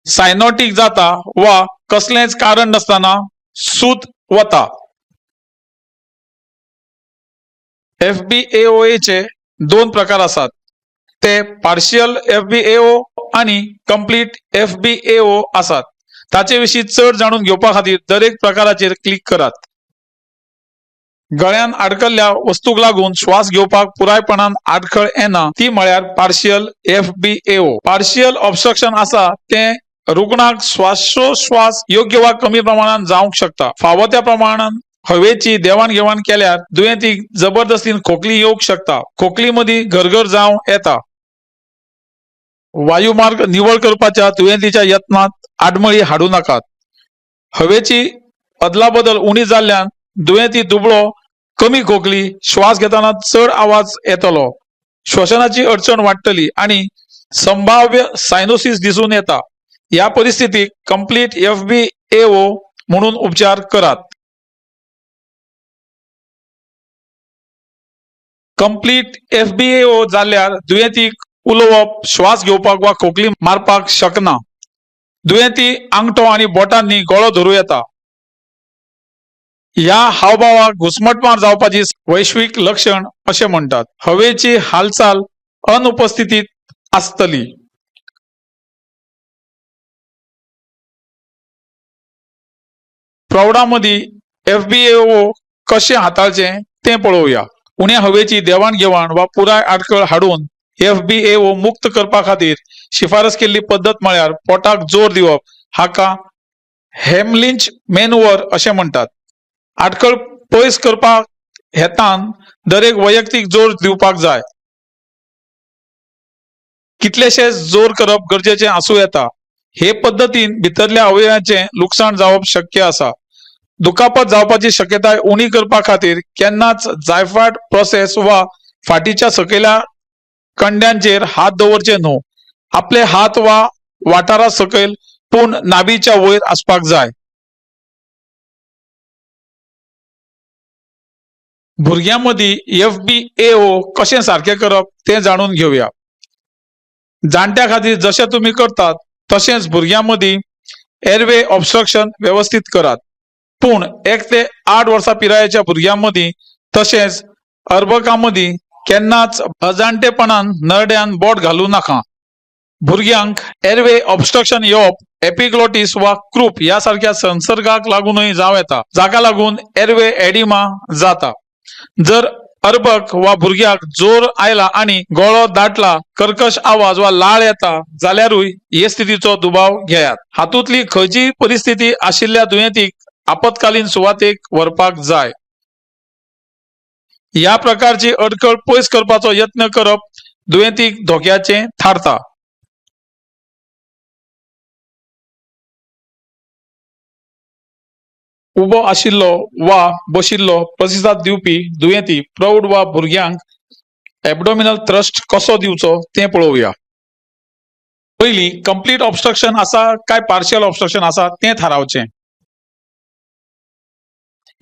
सायनोटिक जाता वा कसलेंच कारण नसताना सूत वता। FBAOचे दोन प्रकार आसात, ते पार्शियल FBAO आणि कंप्लीट FBAO आसात। ताचे विशीं चड जाणून घेवपा खातीर दरेक प्रकाराचेर क्लिक करात। गळ्यान आडकल्ल्या वस्तूक लागून श्वास घेवपाक पुरायपणान आडखळ येना ती म्हळ्यार पार्शियल FBAO। पार्शियल ऑब्स्ट्रक्शन आसा ते रुग्णाक श्वासोश्वास योग्य वा कमी प्रमाणात जावंक शकता। फावो त्या प्रमाणात हवेची देवाण घेवाण केल्यार दुयेंतीक जबरदस्तीन खोकली येवंक शकता। खोकली मदीं घरघर जावं येता। वायुमार्ग निवळ करपाच्या दुयेंतीच्या यत्नात आडमळी हाडू नाकात। हवेची अदलाबदल उणी जाल्ल्यान दुयेंती दुबळो, कमी खोकली, श्वास घेताना चड आवाज येतलो, श्वसनाची अडचण वाडटली आणि संभाव्य सायनोसिस दिसून येता। या परिस्थितीक कंप्लीट FBAO म्हणून उपचार करात। कंप्लीट FBAO जाल्ल्यार दुयेंतीक उलोवप, श्वास घेवपाक वा खोकली मारपाक शकना। दुयेंती आंगठो आणि बोटांनी गळो धरूं येता। ह्या हावभावाक घुसमटमार जावपाची वैश्विक लक्षण अशें म्हणटात। हवेची हालचाल अनुपस्थितीत आसतली। प्रौढांमदी FBAO कशें हाताळचे तें पळोवया। उण्या हवेची देवाण घेवाण वा पुराय आडखळ हाडून FBAO मुक्त करपा खातीर शिफारस केल्ली पद्दत म्हळ्यार पोटाक जोर दिवप, हाका हेमलिंच मॅन्युअर अशें म्हणटात। आडखळ पयस करपाक हेतान दरेक वैयक्तीक जोर दिवपाक जाय। कितलेशेच जोर करप गरजेचें आसूं येता। हे पद्दतीन भितरल्या अवयवांचे लुकसाण जावप शक्य आसा। दुखापत जावपाची शक्यताय उणी करपा खातीर केन्नाच जायफाट प्रोसेस वा फाटीच्या सकयल्या कंड्यांचेर हात दवरचे न्हू। आपले हात वा वाठारा सकयल पूण नाभीच्या वयर आसपाक जाय। भुरग्यांमदी FBAO कशें सारखें करप तें जाणून घेवया। जाणट्या खातीर जशें तुमी करतात तशेंच भुरग्यांमदी एअरवे ऑब्स्ट्रक्शन व्यवस्थित करात। पूण 1 ते 8 वर्सां पिरायेच्या भुरग्यांमदीं तशेंच अर्भकांमदीं केन्नाच अजाणटेपणान नरड्यान बोट घालूं नाका। भुरग्यांक एअरवे ऑब्स्ट्रक्शन येवप एपिग्लोटिस वा क्रूप यासारख्या संसर्गाक लागूनय जावं येता, जाका लागून एअरवे एडिमा जाता। जर अर्भक वा भुरग्याक जोर आयला आणि गळो दाटला, कर्कश आवाज वा लाळ येता जाल्यारूय हे स्थितीचो दुबाव घेयात। हातूंतली खंयचीय परिस्थिती आशिल्ल्या दुयेंतीक आपतकालीन सुवातेक व्हरपाक जाय। ह्या प्रकारची अडखळ पयस करपाचो यत्न करप दुयेंतीक धोक्याचें थारता। उबो आशिल्लो वा बशिल्लो प्रतिसाद दिवपी दुयेंती प्रौढ वा भुरग्यांक एबडोमिनल थ्रस्ट कसो दिवचो तें पळोवया। पयली कंप्लीट ऑब्स्ट्रक्शन आसा काय पार्शियल ऑब्स्ट्रक्शन आसा तें थारावचें।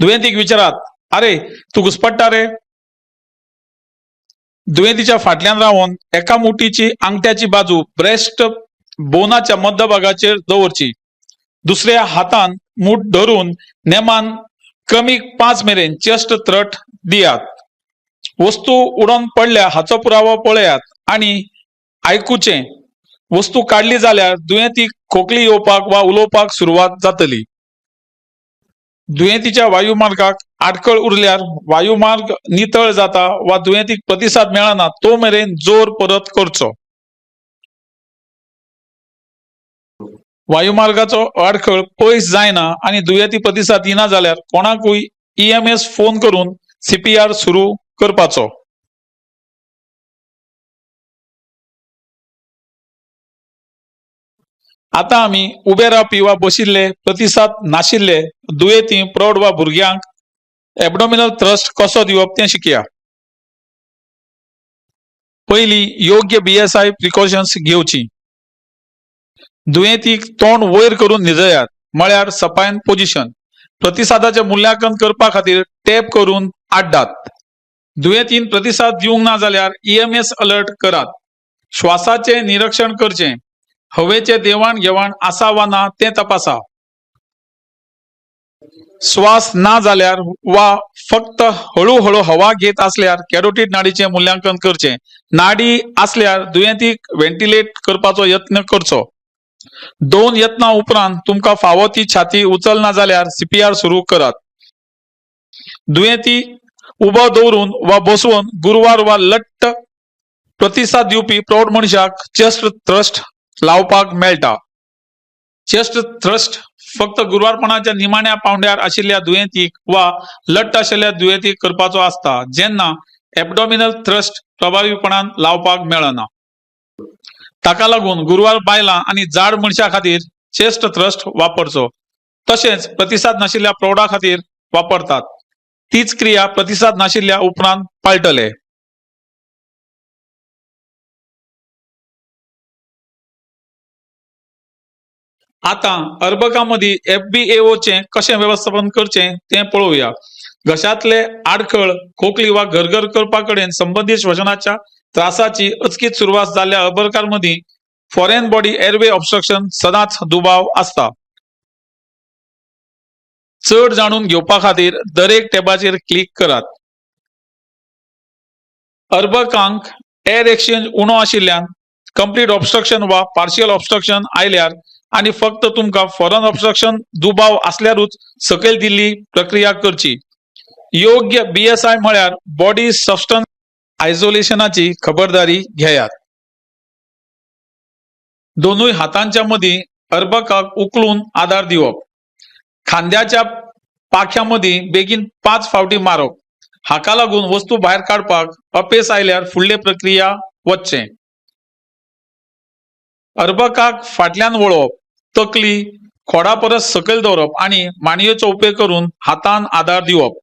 दुयेंतीक विचारात, आरे तूं घुस्पट्टा रे? दुयेंतीच्या फाटल्यान रावन एका मुठीची आंगठ्याची बाजू ब्रेस्ट बोनाच्या मध्यभागाचेर दवरची। दुसऱ्या हातान मूठ धरून नेमान क्रमीक 5 मेरेन चेस्ट थ्रट दियात। वस्तू उडोन पडल्या हाचो पुरावो पळयात आणि आयकुचें। वस्तू काडली जाल्यार दुयेंतीक खोकली येवपाक वा उलोवपाक सुरवात जातली। दुयेंतीच्या वायुमार्गाक आडखळ उरल्यार वायुमार्ग नितळ जाता वा दुयेंतीक प्रतिसाद मेळना तो मेरेन जोर परत करचो। वायुमार्गाचो आडखळ पयस जायना आणि दुयेंती प्रतिसाद दिना जाल्यार कोणाकूय EMS फोन करून CPR सुरू करपाचो। आता आमी उबे रावपी वा बशिल्ले प्रतिसाद नाशिल्ले दुयेंती प्रौढ वा भुरग्यांक एबडोमिनल थ्रस्ट कसो दिवप तें शिकया। पयली योग्य BSI प्रिकॉशन्स घेवची। दुयेंतीक तोंड वयर करून न्हिदयात, म्हळ्यार सपायन पोजिशन। प्रतिसादाचे मूल्यांकन करपा खातीर टॅप करून आड्डात। दुयेंतीन प्रतिसाद दिवंक ना जाल्यार EMS अलर्ट करात। श्वासाचे निरीक्षण करचें, हवेचे देवाण घेवाण आसा वा ना तें तपासा। श्वास ना जाल्यार वा फक्त हळूहळू हवा घेत असल्यार कॅरोटीड नाडीचे मूल्यांकन करचें। नाडी असल्यार दुयेंतीक व्हेंटिलेट करपाचो यत्न करचो। 2 यत्नां उपरांत तुमकां फावो ती छाती उचलना जाल्यार CPR सुरू करात। दुयेंती उबो दवरून वा बसवून गुरवार वा लट्ट प्रतिसाद दिवपी प्रौढ मनशाक चेस्ट थ्रस्ट लावपाक मेळटा। चेस्ट थ्रस्ट फक्त गुरवारपणाच्या निमाण्या पांवड्यार आशिल्ल्या दुयेंतीक वा लट्ट आशिल्ल्या दुयेंतीक करपाचो आसता, जेन्ना एबडोमिनल थ्रस्ट प्रभावीपणान लावपाक मेळना। ताका लागून गुरवार बायलां आनी जाड मनशां खातीर चेस्ट थ्रस्ट वापरचो, तशेंच प्रतिसाद नाशिल्ल्या प्रौढां खातीर वापरतात। तीच क्रिया प्रतिसाद नाशिल्ल्या उपरांत पाळटले। आता अर्भकांमदीं FBAO चें कशें व्यवस्थापन करचें तें पळोवया। घशांतले आडखळ, खोकली वा घरघर करपा कडेन संबंधित श्वसनाच्या त्रासाची अचकीत सुरवात जाल्ल्या अर्भकांमदीं फॉरेन बॉडी एअरवे ऑब्स्ट्रक्शन सदांच दुबाव आसता। चड जाणून घेवपा खातीर दरेक टॅबाचेर क्लिक करात। अर्भकांक एअर एक्सचेंज उणो आशिल्ल्यान कंप्लीट ऑब्स्ट्रक्शन वा पार्शियल ऑब्स्ट्रक्शन आयल्यार आणि फक्त तुमकां फॉरेन ऑब्स्ट्रक्शन दुबाव असल्यारूच सकयल दिल्ली प्रक्रिया करची। योग्य BSI म्हळ्यार बॉडी सबस्टन्स आयसोलेशनाची खबरदारी घेयात। दोनूय हातांच्या मदीं अर्भकाक उखलून आदार दिवप। खांद्याच्या पाख्यां मदीं बेगीन 5 फावटी मारप। हाका लागून वस्तू भायर काडपाक अपेस आयल्यार फुडले प्रक्रिया वचचें। अर्भकाक फाटल्यान वळोवप, तकली खोडा परस सकयल दवरप आणि मांडयेचो उपेग करून हातान आदार दिवप।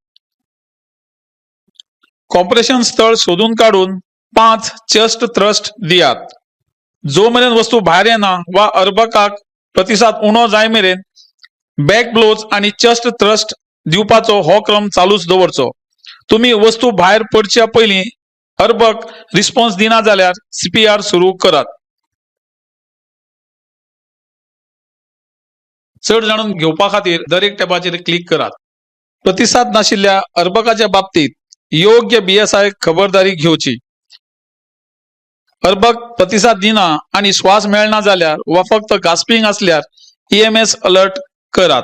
कॉम्प्रेशन स्थळ सोदून काडून 5 चेस्ट थ्रस्ट दियात। जो मेरेन वस्तू भायर येना वा अर्भकाक प्रतिसाद उणो जाय मेरेन बॅक ब्लोज आणि चेस्ट थ्रस्ट दिवपाचो हो क्रम चालूच दवरचो। तुम्ही वस्तू भायर पडच्या पयलीं अर्भक रिस्पॉन्स दिना जाल्यार CPR सुरू करात। चड जाणून घेवपा खातीर दर एक टॅबाचेर क्लिक करात. प्रतिसाद नाशिल्ल्या अर्भकाच्या बाबतीत योग्य BSI खबरदारी घेवची. अर्भक प्रतिसाद दिना आणि श्वास मेळना जाल्यार वा फक्त गास्पिंग असल्यार EMS अलर्ट करात.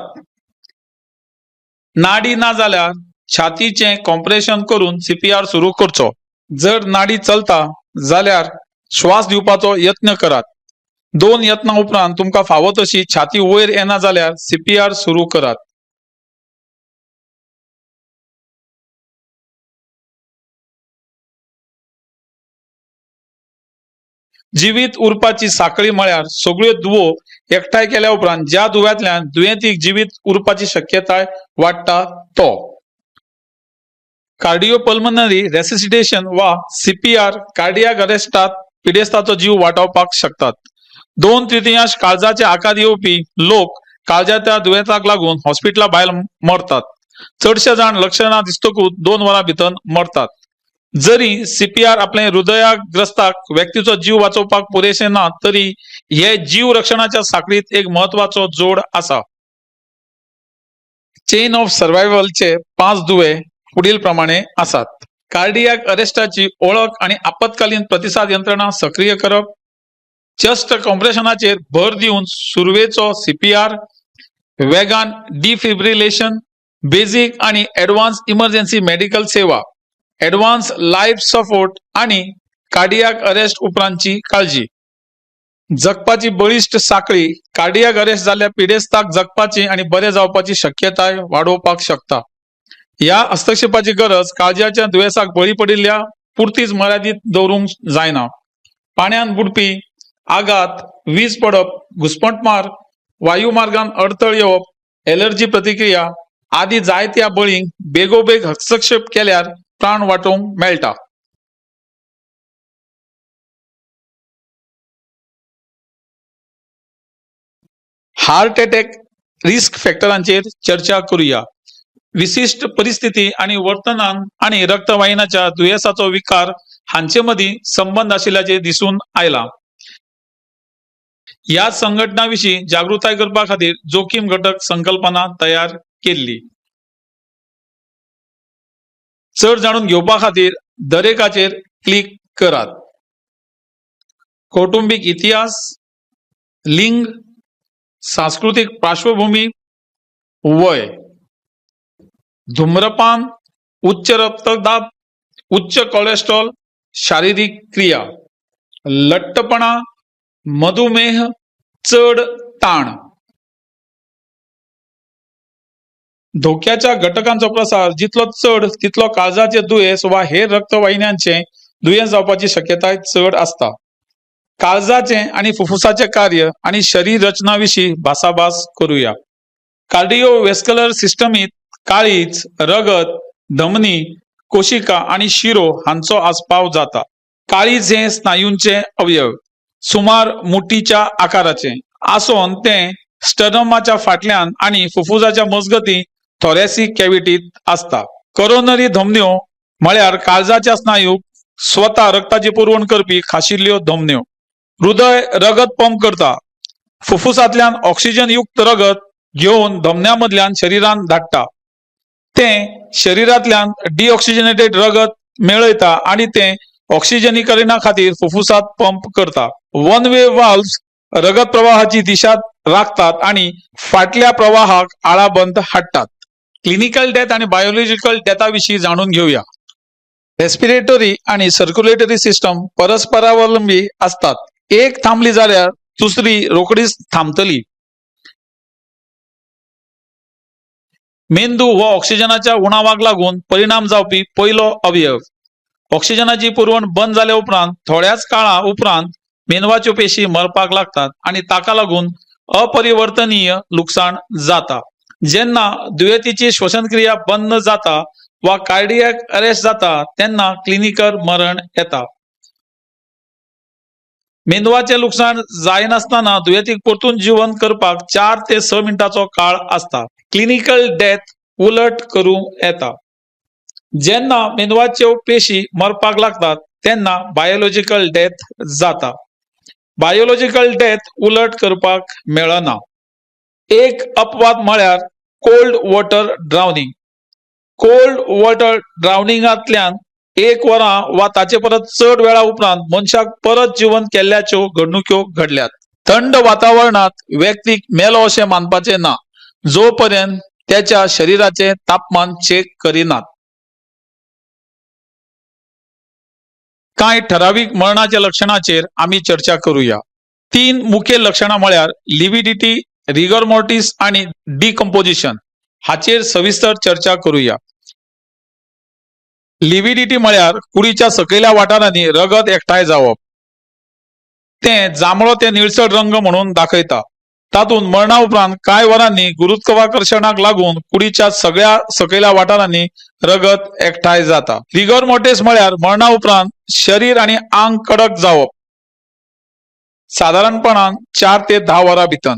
नाडी ना जाल्यार छातीचे कॉम्प्रेशन करून CPR सुरू करचो. जर नाडी चलता जाल्यार श्वास दिवपाचो यत्न करात. 2 यत्नां उपरांत तुमकां फावो तशी छाती वयर येना जाल्यार CPR सुरू करात. जिवीत उरपाची साखळी म्हळ्यार सगळ्यो दुवो एकठांय केल्या उपरांत ज्या दुव्यांतल्यान दुयेंतीक जिवीत उरपाची शक्यताय वाडटा तो. कार्डिओपल्मनरी रेसिसिटेशन वा CPR कार्डियाक अरेस्टात पिडेस्ताचो जीव वाटावपाक शकतात. 2/3 काळजाचे आकार येवपी लोक काळजाच्या दुयेंसाक लागून हॉस्पिटला भायर मरतात. चडशे जाण लक्षणां दिसतकूच 2 वरां भितर मरतात. जरी CPR आपले हृदयाग्रस्ताक व्यक्तीचो जीव वाचोवपाक पुरेशे ना तरी हे जीव रक्षणाच्या साखळीत एक महत्वाचो जोड आसा. चेन ऑफ सर्व्हायवलचे 5 दुवे पुढील प्रमाणे आसात. कार्डियाक अरेस्टाची ओळख आणि आपत्कालीन प्रतिसाद यंत्रणा सक्रिय करप, चस्ट कॉम्प्रेशनाचेर भर दिवन सुरवेचो CPR, वेगान डिफिब्रिलेशन, बेसिक आणि एडवान्स इमर्जन्सी मेडिकल सेवा, एडवान्स लाईफ सपोर्ट आणि कार्डियाक अरेस्ट उपरांतची काळजी. जगपाची बळिश्ट साखळी कार्डियाक अरेस्ट जाल्ल्या पिडेस्ताक जगपाची आणि बरे जावपाची शक्यताय वाडोवपाक शकता. ह्या हस्तक्षेपाची गरज काळजाच्या दुयेंसाक बळी पडिल्ल्या पुरतीच मर्यादीत दवरूंक जायना. पाण्यान बुडपी आघात, वीज पडप, घुसमटमार, वायुमार्गान अडथळ येवप, एलर्जी प्रतिक्रिया आदी जायत्या बळींक बेगोबेग हस्तक्षेप केल्यार प्राण वाचोवंक मेळटा. हार्ट अटॅक रिस्क फॅक्टरांचेर चर्चा करूया. विशिष्ट परिस्थिती आणि वर्तनान आणि रक्तवाहिन्याच्या दुयेंसाचो विकार हांचे मदीं संबंध आशिल्ल्याचे दिसून आयला. ह्या संघटना विशीं जागृताय करपा खातीर जोखीम घटक संकल्पना तयार केल्ली. चड जाणून घेवपा खातीर दरेकाचेर क्लिक करात. कौटुंबिक इतिहास, लिंग, सांस्कृतिक पार्श्वभूमी, वय, धूम्रपान, उच्च रक्तदाब, उच्च कोलेस्ट्रॉल, शारीरिक क्रिया, लठ्ठपणा, मधुमेह, चड ताण. धोक्याच्या घटकांचो प्रसार जितलो चड तितलो काळजाचे दुयेंस वा हेर रक्तवाहिन्यांचे दुयेंस जावपाची शक्यताय चड आसता. काळजाचे आणि फुफ्फुसाचे कार्य आणि शरीर रचना विशीं भासाभास करूया. कार्डिओव्हेस्क्युलर सिस्टमीत काळीज, रगत, धमनी, कोशिका आणि शिरो हांचो आस्पाव जाता. काळीज हे स्नायूंचे अवयव सुमार मुठीच्या आकाराचे आसोन ते स्टर्नमाच्या फाटल्यान आणि फुफ्फुसाच्या मजगती थोरॅसिक कॅव्हिटीत असता. करोनरी धमन्यो म्हळ्यार काळजाच्या स्नायूक स्वता रक्ताची पुरवण करपी खाशिल्ल्यो धमन्यो. हृदय रगत पंप करता. फुफ्फुसांतल्यान ऑक्सिजन युक्त रगत घेवन धमन्यांमदल्यान शरीरान धाडटा. ते शरीरांतल्यान डिऑक्सिजनेटेड रगत मेळयता आणि ते ऑक्सिजनीकरणा खातीर फुफ्फुसात पंप करता. वन वे वाल्व्स रगत प्रवाहाची दिशा राखतात आणि फाटल्या प्रवाहाक आळाबंद हाडटात. क्लिनिकल डेथ आणि बायोलॉजिकल डेथा विशीं जाणून घेऊया. रेस्पिरेटरी आणि सर्क्युलेटरी सिस्टम परस्परावलंबी असतात. एक थांबली जाल्यार दुसरी रोखडीच थांबतली. मेंदू हो ऑक्सिजनाच्या उणावाक लागून परिणाम जावपी पयलो अवयव. ऑक्सिजनाची पुरवण बंद जाल्या उपरांत थोड्याच काळा उपरांत मेंदवाच्यो पेशी मरपाक लागतात आणि ताका लागून अपरिवर्तनीय लुकसाण जाता. जेन्ना दुयेंतीची श्वसन क्रिया बंद जाता वा कार्डियाक अरेस्ट जाता तेन्ना क्लिनिकल मरण येता. मेंदवाचे लुकसाण जायनासतना दुयेंतीक परतून जिवंत करपाक 4 ते 6 मिनिटांचो काळ असता. क्लिनिकल डेथ उलट करूं येता. जेन्ना मेंदवाच्यो पेशी मरपाक लागतात तेन्ना बायोलॉजिकल डेथ जाता. बायोलॉजिकल डेथ उलट करपाक मेळना. एक अपवाद म्हळ्यार कोल्ड वॉटर ड्रावनिंग. कोल्ड वॉटर ड्रावनिंगांतल्यान एक वरां वा ताचे परत चड वेळा उपरांत मनशाक परत जिवंत केल्ल्याच्यो घडणुक्यो घडल्यात. थंड वातावरणात व्यक्तीक मेलो अशें मानपाचें ना जो पर्यंत त्याच्या शरीराचे तापमान चेक करिनात. कांय ठराविक मरणाच्या लक्षणांचेर आमी चर्चा करूया. 3 मुखेल लक्षणां म्हळ्यार लिव्हिडिटी, रिगर मॉर्टिस आणि डिकम्पोजिशन हाचेर सविस्तर चर्चा करूया. लिव्हिडिटी म्हळ्यार कुडीच्या सकयल्या वाठारांनी रगत एकठांय जावप. तें जांबळो ते निळसर रंग म्हणून दाखयता. तातूंत मरणा उपरांत कांय वरांनी गुरुत्वाकर्शणाक लागून कुडीच्या सगळ्या सकयल्या वाठारांनी रगत एकठांय जाता. रिगर मॉर्टिस म्हळ्यार मरणा उपरांत शरीर आनी आंग कडक जावप, सादारणपणान 4 ते 10 वरां भितर.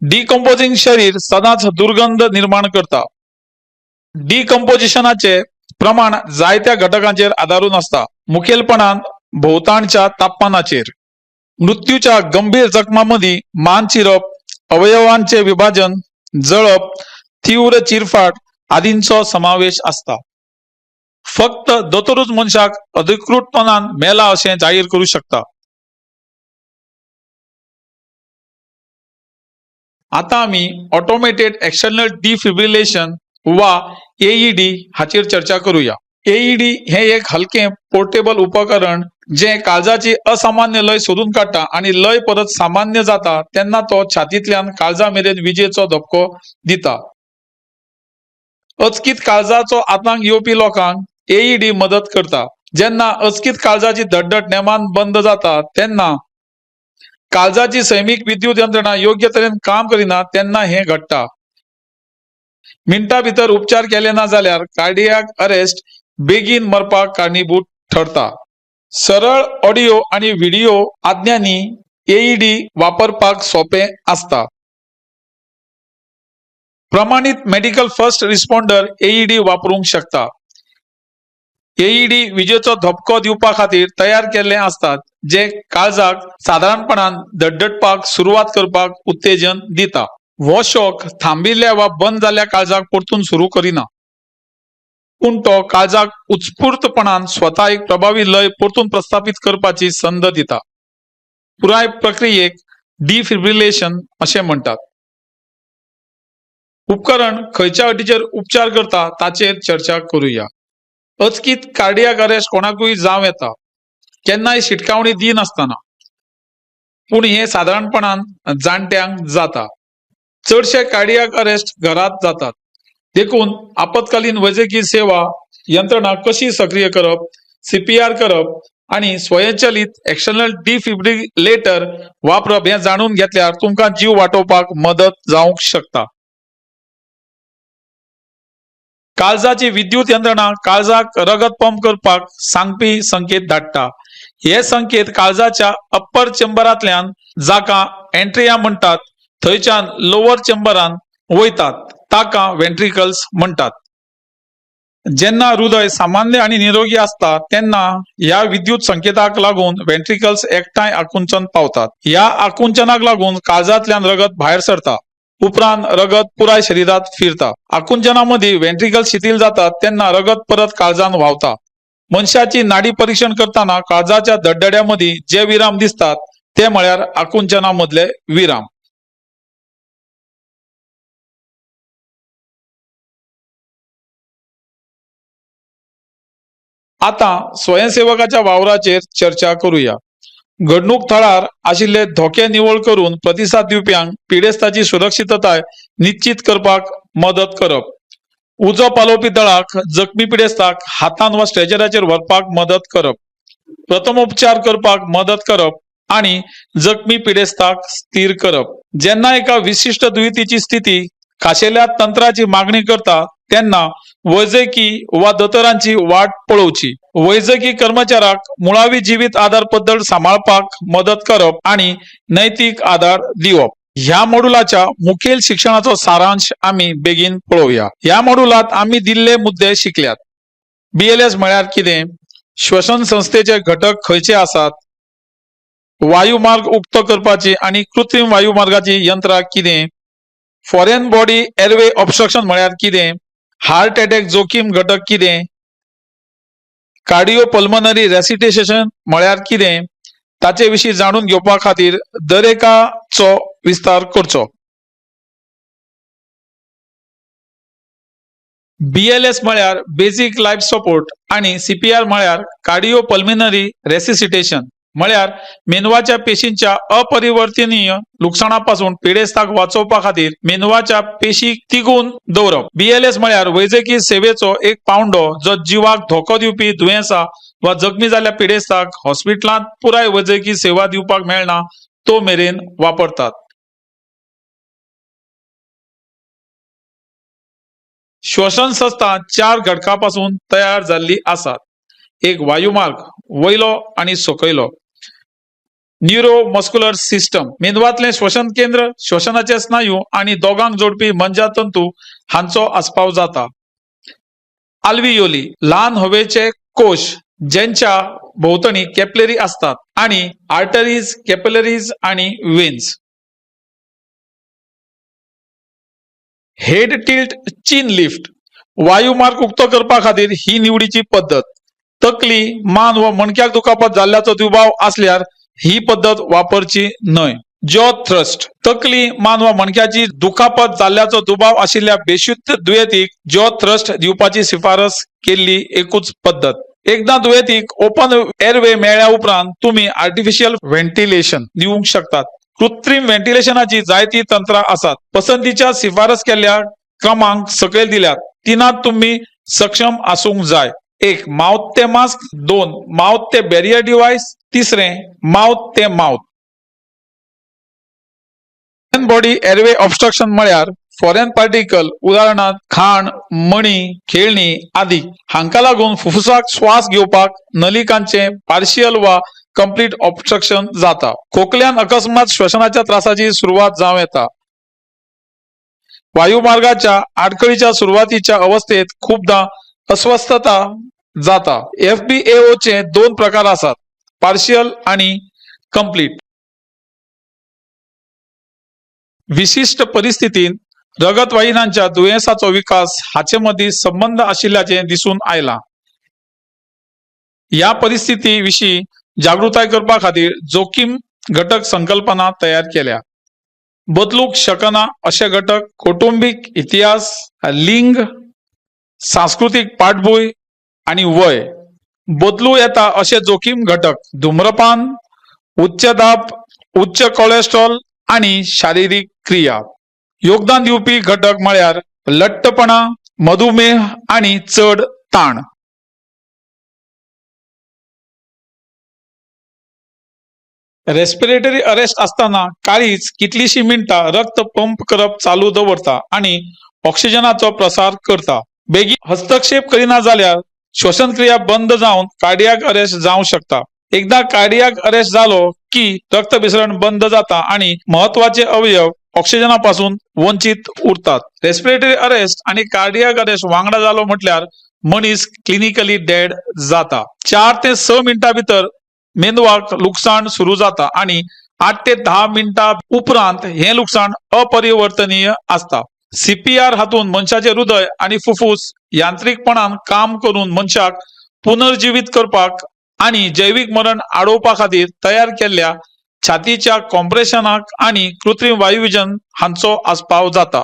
डिकम्पोजिंग शरीर सदांच दुर्गंध निर्माण करता. डिकम्पोजिशनाचे प्रमाण जायत्या घटकांचेर आदारून आसता, मुखेलपणान भोवताणच्या तापमानाचेर. मृत्यूच्या गंभीर जखमांमदी मान चिरप, अवयवांचे विभाजन, जळप, तीव्र चिरफाट आदींचो समावेश आसता. फक्त दोतोरूच मनशाक अधिकृतपणान मेला अशें जाहीर करू शकता. आता आमी ऑटोमेटेड एक्सटर्नल डिफिब्रिलेशन वा AED हाचेर चर्चा करूया. AED हे एक हलके पोर्टेबल उपकरण जे काळजाची असामान्य लय सोदून काडटा आणि लय परत सामान्य जाता तेन्ना तो छातींतल्यान काळजा मेरेन विजेचो धपको दिता. अचकीत काळजाचो आतंक येवपी लोकांक AED मदत करता. जेन्ना अचकीत काळजाची धडधड नेमान बंद जाता तेन्ना काळजाची सैमीक विद्युत यंत्रणा योग्य तरेन काम करिना तेन्ना हे घडटा. मिनटां भितर उपचार केले ना जाल्यार कार्डियाक अरेस्ट बेगीन मरपाक कारणीभूत ठरता. सरळ ऑडिओ आणि व्हिडिओ आज्ञांनी AED वापरपाक सोपे आसता. प्रमाणित मेडिकल फर्स्ट रिस्पॉन्डर AED वापरूंक शकता. AED विजेचो धपको दिवपा खातीर तयार केल्ले आसतात जे काळजाक सादारणपणान धडधडपाक सुरवात करपाक उत्तेजन दिता. हो शॉक थांबिल्ल्या वा बंद जाल्ल्या काळजाक परतून सुरू करिना, पूण तो काळजाक उत्स्फूर्तपणान स्वता एक प्रभावी लय परतून प्रस्थापित करपाची संद दिता. पुराय प्रक्रियेक डिफिब्रिलेशन अशें म्हणटात. उपकरण खंयच्या अटीचेर उपचार करता ताचेर चर्चा करूया. अचकीत कार्डियाक अरेस्ट कोणाकूय जावं येता, केन्नाय शिटकावणी दिनासतना, पूण हे सादारणपणान जाणट्यांक जाता. चडशे कार्डियाक अरेस्ट घरात जातात. देखून आपत्कालीन वैजकी सेवा यंत्रणा कशी सक्रिय करप, CPR करप आणि स्वयंचलित एक्सटर्नल डिफिब्रिलेटर वापरप हे जाणून घेतल्यार तुमकां जीव वाटोवपाक मदत जावंक शकता. काळजाची विद्युत यंत्रणा काळजाक रगत पंप करपाक सांगपी संकेत धाडटा. हे संकेत काळजाच्या अप्पर चेंबरांतल्यान, जाका एंट्रिया म्हणटात, थंयच्यान लोअर चेंबरान वयतात, ताका वेंट्रिकल्स म्हणटात. जेन्ना हृदय सामान्य आणि निरोगी असता तेन्ना ह्या विद्युत संकेताक लागून वेंट्रिकल्स एकठांय आकुंचन पावतात. ह्या आकुंचनाक लागून काळजांतल्यान रगत भायर सरता. उपरांत रगत पुराय शरीरात फिरता. आकुंचनामदी वेंट्रिकल्स शिथील जातात तेन्ना रगत परत काळजान व्हांवता. मनशाची नाडी परीक्षण करताना काळजाच्या धडधड्यामदी जे विराम दिसतात ते म्हळ्यार आकुंचनामदले विराम. आता स्वयंसेवकाच्या वावराचेर चर्चा करूया. घडणूक थळार आशिल्ले धोके निवळ करून प्रतिसाद दिवप्यांक पिडेस्ताची सुरक्षितताय निश्चित करपाक मदत करप. उजो पालोवपी दळाक जखमी पिडेस्ताक हातान वा स्ट्रेचराचेर व्हरपाक मदत करप. प्रथमोपचार करपाक मदत करप आणि जखमी पिडेस्ताक स्थिर करप. जेन्ना एका विशिष्ट दुयेंतीची स्थिती खाशेल्या तंत्राची मागणी करता तेन्ना वैजकी वा दोतोरांची वाट पळोवची. वैजकी कर्मचाऱ्याक मुळावी जिवीत आधार पद्दत सांबाळपाक मदत करप आणि नैतिक आधार दिवप. ह्या मॉड्यूलाच्या मुखेल शिक्षणाचो सारांश आमी बेगीन पळोवया. ह्या मॉड्यूलात आमी दिल्ले मुद्दे शिकल्यात. BLS म्हळ्यार कितें, श्वसन संस्थेचे घटक खंयचे आसात, वायुमार्ग उक्तो करपाची आणि कृत्रिम वायुमार्गाची यंत्रा कितें, फॉरेन बॉडी एअरवे ऑब्स्ट्रक्शन म्हळ्यार कितें, हार्ट अटॅक जोखीम घटक कितें, कार्डिओपल्मनरी रेसिटेशन म्हळ्यार कितें, ताचे विशीं जाणून घेवपा खातीर दरेकाचो विस्तार करचो. BLS म्हळ्यार बेसिक लायफ सपोर्ट आणि CPR म्हळ्यार कार्डिओपल्मनरी रेसिसिटेशन म्हळ्यार मेंदवाच्या पेशींच्या अपरिवर्तनीय लुकसाणापासून पिडेस्ताक वाचोवपा खातीर मेंदवाच्या पेशी तिगून दवरप. BLS म्हळ्यार वैजकी सेवेचो एक पावंडो जो जिवाक धोको दिवपी दुयेंसां वा जखमी जाल्ल्या पिडेस्ताक हॉस्पिटलांत पुराय वैजकी सेवा दिवपाक मेळना तो मेरेन वापरतात. श्वसन संस्था 4 घटकांपासून तयार जाल्ली आसात. एक वायुमार्ग, वयलो आणि सकयलो. न्यूरोमस्क्युलर सिस्टम, मेंदवातले श्वसन केंद्र, श्वसनाचे स्नायू आणि दोगांक जोडपी मंजातंतू हांचो आस्पाव जाता. आल्वियोली, ल्हान हवेचे कोश ज्यांच्या भोवतणी कॅपिलरी असतात आणि आर्टरीज, कॅपिलरीज आणि वेन्स. हेड टिल्ट चीन लिफ्ट, वायुमार्ग उक्तो करपा खातीर ही निवडीची पद्धत. तकली, मान व मणक्याक दुखापत जाल्ल्याचो दुबाव असल्यार ही पद्धत वापरची न्हय. जॉ थ्रस्ट, तकली, मान वा मणक्याची दुखापत जाल्ल्याचो दुबाव आशिल्ल्या बेशुद्ध दुयेंतीक जॉ थ्रस्ट दिवपाची शिफारस केल्ली एकूच पद्धत. एकदा दुयेंतीक ओपन एअरवे मेळ्ळ्या उपरांत तुम्ही आर्टिफिशियल व्हेंटिलेशन दिवंक शकतात. कृत्रिम व्हेंटिलेशनाची जायती तंत्रां आसात. पसंतीच्या शिफारस केल्ल्या क्रमांक सकयल दिल्यात. तिनात तुम्ही सक्षम आसूंक जाय. 1. माउथ ते मास्क. 2. माउथ ते बॅरियर डिव्हाइस. 3. माउथ ते mouth. Foreign body airway obstruction म्हळ्यार फॉरेन पार्टिकल, उदाहरणार्थ खाण, मणी, खेळणी आदी हांका लागून फुफ्फुसाक श्वास घेवपाक नलिकांचे पार्शियल वा कंप्लीट ऑब्स्ट्रक्शन जाता. खोकल्यान अकस्मात श्वसनाच्या त्रासाची सुरुवात जावं येता. वायुमार्गाच्या आडखळीच्या सुरुवातीच्या अवस्थेत खूपदा अस्वस्थता जाता. FBAO चे 2 प्रकार आसात, पार्शियल आणि कंप्लीट. विशिष्ट परिस्थितीत रगतवाहिन्यांच्या दुयेंसाचो विकास हाचे मदीं संबंध आशिल्ल्याचे दिसून आयला. या परिस्थिती विशीं जागृताय करपा खातीर जोखीम घटक संकल्पना तयार केल्या. बदलूंक शकना अशे घटक कौटुंबिक इतिहास, लिंग, सांस्कृतिक पाठभूंय आणि वय. बदलू येता अशे जोखीम घटक धूम्रपान, उच्च दाब, उच्च कोलेस्ट्रॉल आणि शारीरिक क्रिया. योगदान दिवपी घटक म्हळ्यार लठ्ठपणा, मधुमेह आणि चड ताण. रेस्पिरेटरी अरेस्ट असताना काळीज कितलीशी मिनिटां रक्त पंप करप चालू दवरता आणि ऑक्सिजनाचो प्रसार करता. बेगीन हस्तक्षेप करिना जाल्यार श्वसन क्रिया बंद जावन कार्डियाक अरेस्ट जावंक शकता. एकदा कार्डियाक अरेस्ट जालो की रक्तभिसरण बंद जाता आणि महत्वाचे अवयव ऑक्सिजनापासून वंचित उरतात. रेस्पिरेटरी अरेस्ट आणि कार्डियाक अरेस्ट वांगडा जालो म्हटल्यार मनीस क्लिनिकली डेड जाता. 4 ते 6 मिनिटां भितर मेंदवाक लुकसाण सुरू जाता आणि 8 ते 10 मिनिटां उपरांत हे लुकसाण अपरिवर्तनीय असता. CPR हातून मनशाचे हृदय आणि फुफ्फुस यांत्रिकपणान काम करून मनशाक पुनर्जीवित करपाक आणि जैविक मरण आडोवपा खातीर तयार केल्ल्या छातीच्या कॉम्प्रेशनाक आणि कृत्रिम वायुविजन हांचो आस्पाव जाता.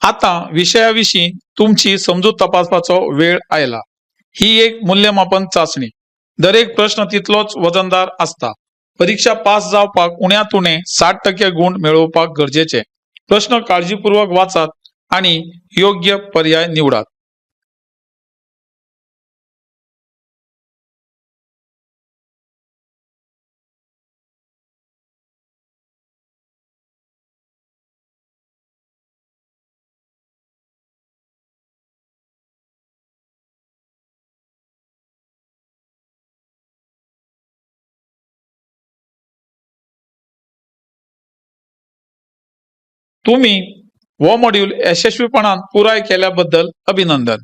आता विशया विशीं तुमची समजूत तपासपाचो वेळ आयला. ही एक मूल्यमापन चाचणी. दरेक प्रश्न तितलोच वजनदार असता. परीक्षा पास जावपाक उण्यात उणे 60% गुण मेळोवपाक गरजेचे. प्रश्न काळजीपूर्वक वाचात आणि योग्य पर्याय निवडात. तुम्ही हो मॉड्यूल यशस्वीपणान पुराय केल्या बद्दल अभिनंदन.